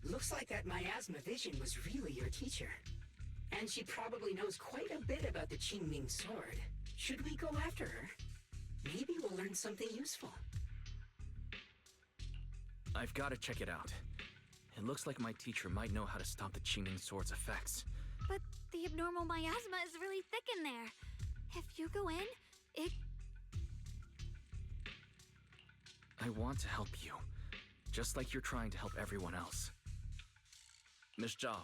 S13: Looks like that miasma vision was really your teacher. And she probably knows quite a bit about the Qingming sword. Should we go after her? Maybe we'll learn something useful.
S1: I've got to check it out. It looks like my teacher might know how to stop the Qingming sword's effects.
S2: But the abnormal miasma is really thick in there. If you go in, it...
S1: I want to help you, just like you're trying to help everyone else. Miss Zhao,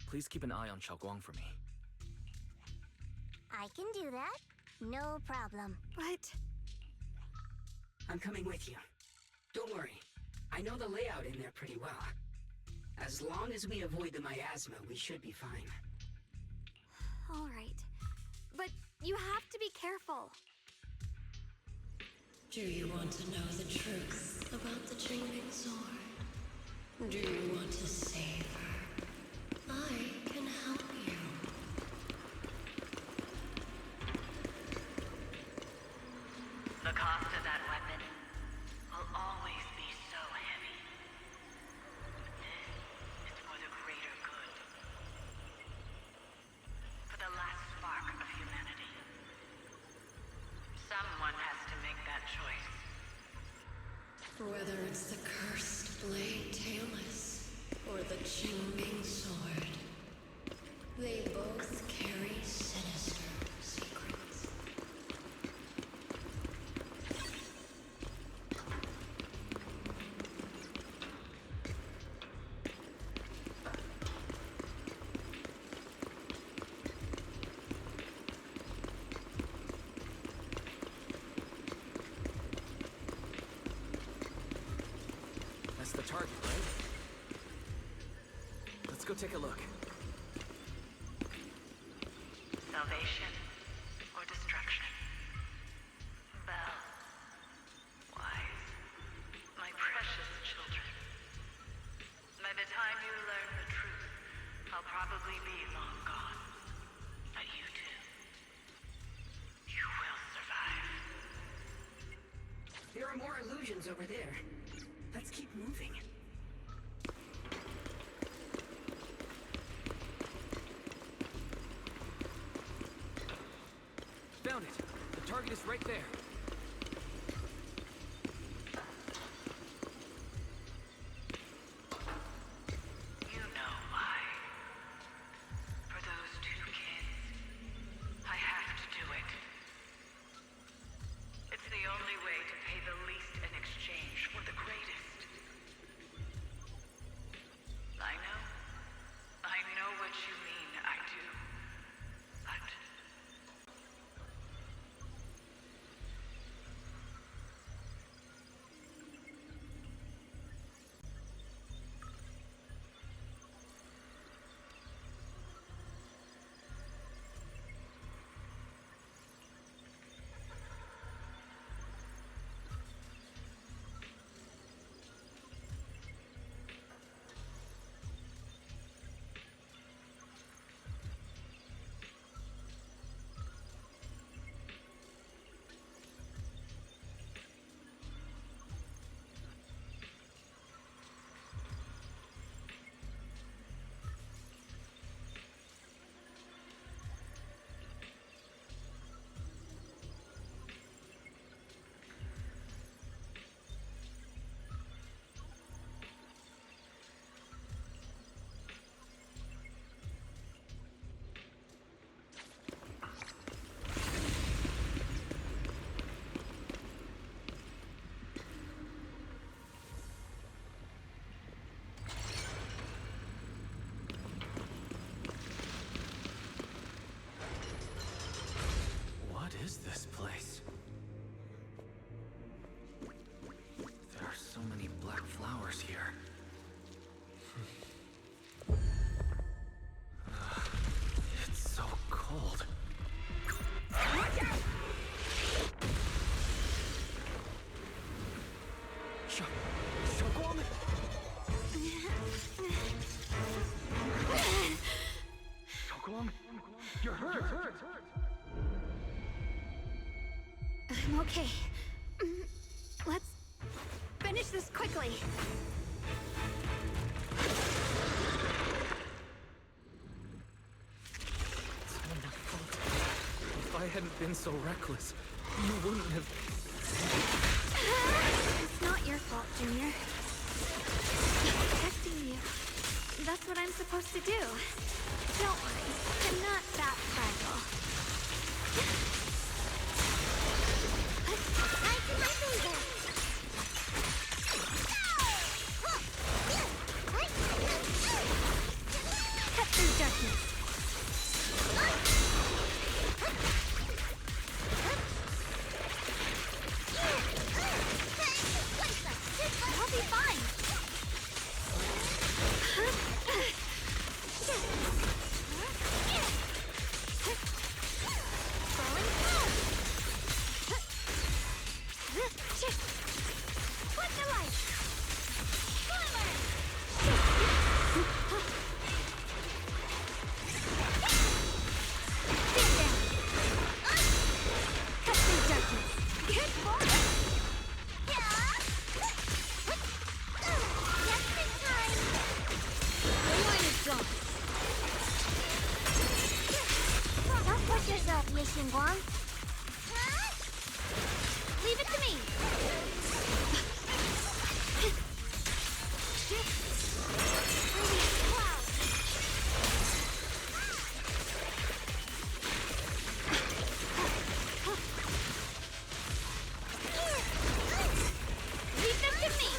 S1: please keep an eye on Xiaoguang for me.
S9: I can do that. No problem.
S2: But...
S13: I'm coming with you. Don't worry. I know the layout in there pretty well. As long as we avoid the miasma, we should be fine.
S2: All right. But you have to be careful.
S10: Do you want to know the truth about the Qingming sword? Do you want to save her? I can help you.
S7: The cost of that weapon will always be so heavy. This is for the greater good. For the last spark of humanity. Someone has to make that choice.
S10: Whether it's the cursed blade tailless or the Qingming sword, they both carry sinister secrets.
S1: That's the target, right? Let's go take a look.
S7: Salvation or destruction? Belle, Wise, my precious children. By the time you learn the truth, I'll probably be long gone. But you two, you will survive.
S13: There are more illusions over there. Let's keep moving.
S1: right there.
S7: You know why. For those two kids, I have to do it. It's the only way to pay the least in exchange for the greatest. I know what you mean, I do. But
S1: What is this place? There are so many black flowers here. It's so cold. Shogwom? Shogwom? You're hurt!
S3: I'm okay. Let's finish this quickly.
S1: It's all my fault. If I hadn't been so reckless, you wouldn't have...
S3: It's not your fault, Junior. I'm protecting you. That's what I'm supposed to do. Don't worry, I'm not that fragile.
S9: I can my finger.
S3: Cut through darkness.
S2: I'll be fine. What the light? Stand down. Cut through darkness. Good boy.
S9: Just in time.
S3: The line is gone.
S9: Don't push yourself, Yixingguang.
S2: Leave it to me.
S9: Radiant cloud.
S2: Leave them to me.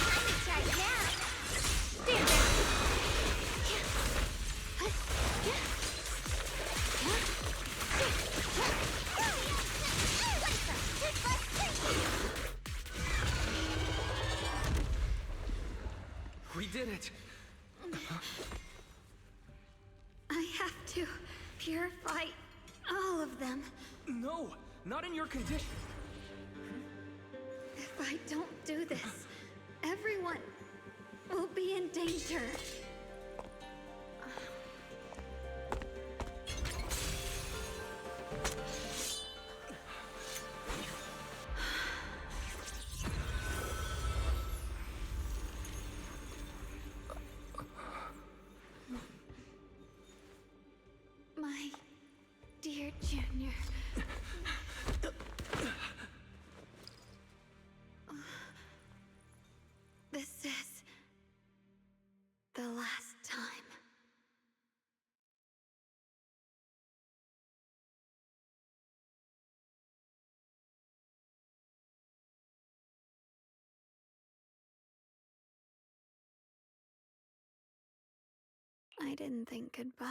S9: I'm in charge now.
S2: Stand down.
S1: We did it!
S3: I have to purify all of them.
S1: No! Not in your condition!
S3: If I don't do this, everyone will be in danger. My dear Junior. This is the last time. I didn't think goodbye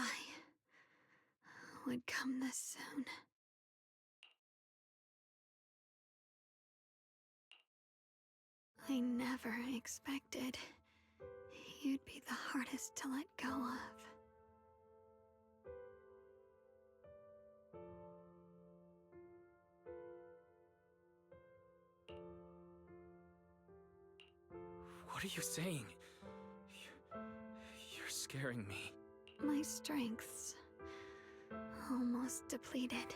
S3: would come this soon. I never expected you'd be the hardest to let go of.
S1: What are you saying? You're scaring me.
S3: My strength's almost depleted.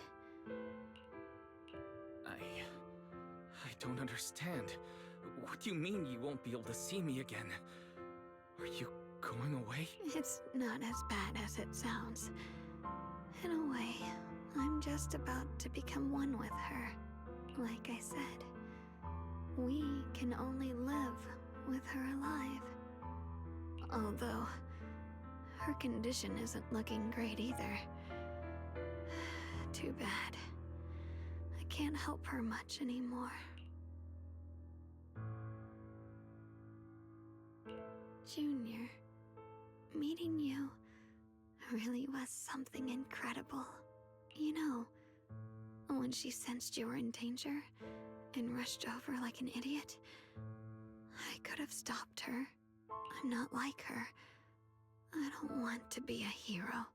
S1: I don't understand. What do you mean you won't be able to see me again? Are you going away?
S3: It's not as bad as it sounds. In a way, I'm just about to become one with her. Like I said, we can only live with her alive. Although, her condition isn't looking great either. Too bad. I can't help her much anymore. Junior, meeting you really was something incredible. You know, when she sensed you were in danger and rushed over like an idiot, I could have stopped her. I'm not like her. I don't want to be a hero.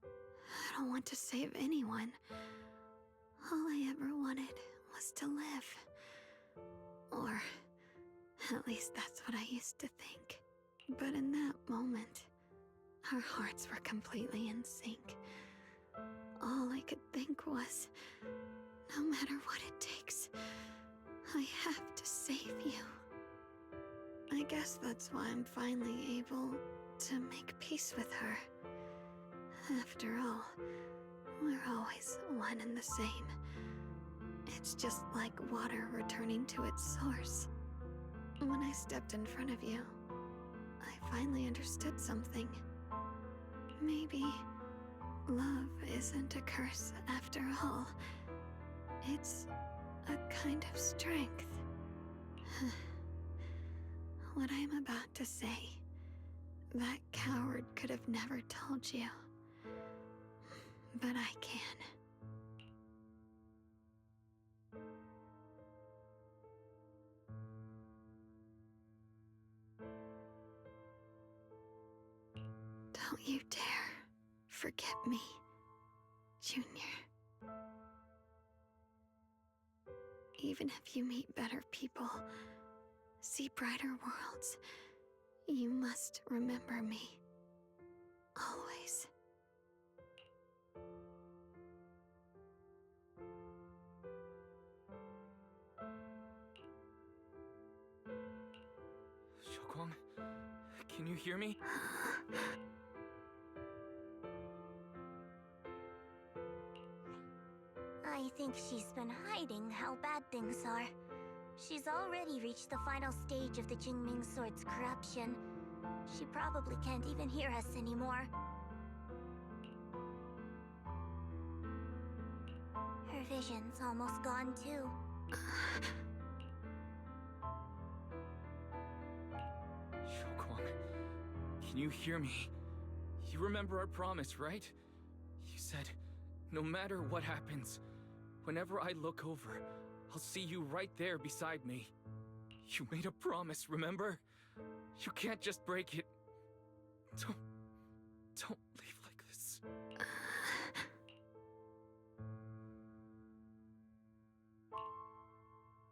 S3: I don't want to save anyone. All I ever wanted was to live. Or at least that's what I used to think. But in that moment, our hearts were completely in sync. All I could think was, no matter what it takes, I have to save you. I guess that's why I'm finally able to make peace with her. After all, we're always one and the same. It's just like water returning to its source. When I stepped in front of you, I finally understood something. Maybe love isn't a curse after all. It's a kind of strength. What I'm about to say, that coward could have never told you. But I can. Don't you dare forget me, Junior. Even if you meet better people, see brighter worlds, you must remember me. Always.
S1: Xiaoguang, can you hear me?
S9: I think she's been hiding how bad things are. She's already reached the final stage of the Jingming Sword's corruption. She probably can't even hear us anymore. Her vision's almost gone too.
S1: Xiaoguang, can you hear me? You remember our promise, right? You said, no matter what happens, whenever I look over, I'll see you right there beside me. You made a promise, remember? You can't just break it. Don't leave like this.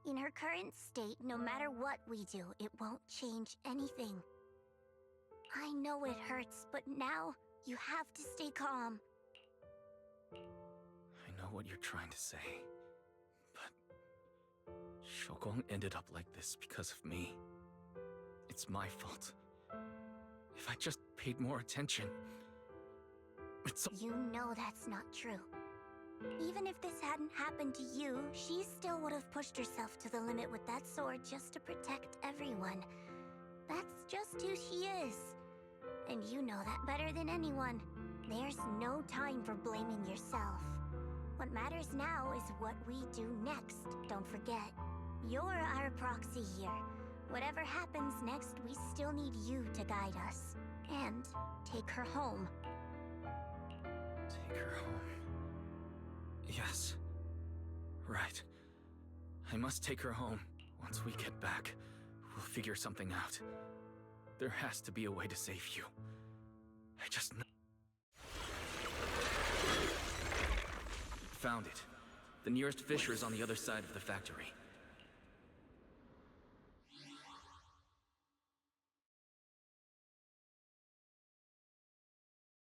S9: In her her current state, no matter what we do, it won't change anything. I know it hurts, but now you have to stay calm.
S1: I know what you're trying to say, but Shogong ended up like this because of me. It's my fault. If I just paid more attention...
S9: You know that's not true. Even if this hadn't happened to you, she still would have pushed herself to the limit with that sword just to protect everyone. That's just who she is. And you know that better than anyone. There's no time for blaming yourself. What matters now is what we do next, don't forget. You're our proxy here. Whatever happens next, we still need you to guide us. And take her home.
S1: Take her home. Yes. Right. I must take her home. Once we get back, we'll figure something out. There has to be a way to save you. I just know. Found it. The nearest fissure is on the other side of the factory.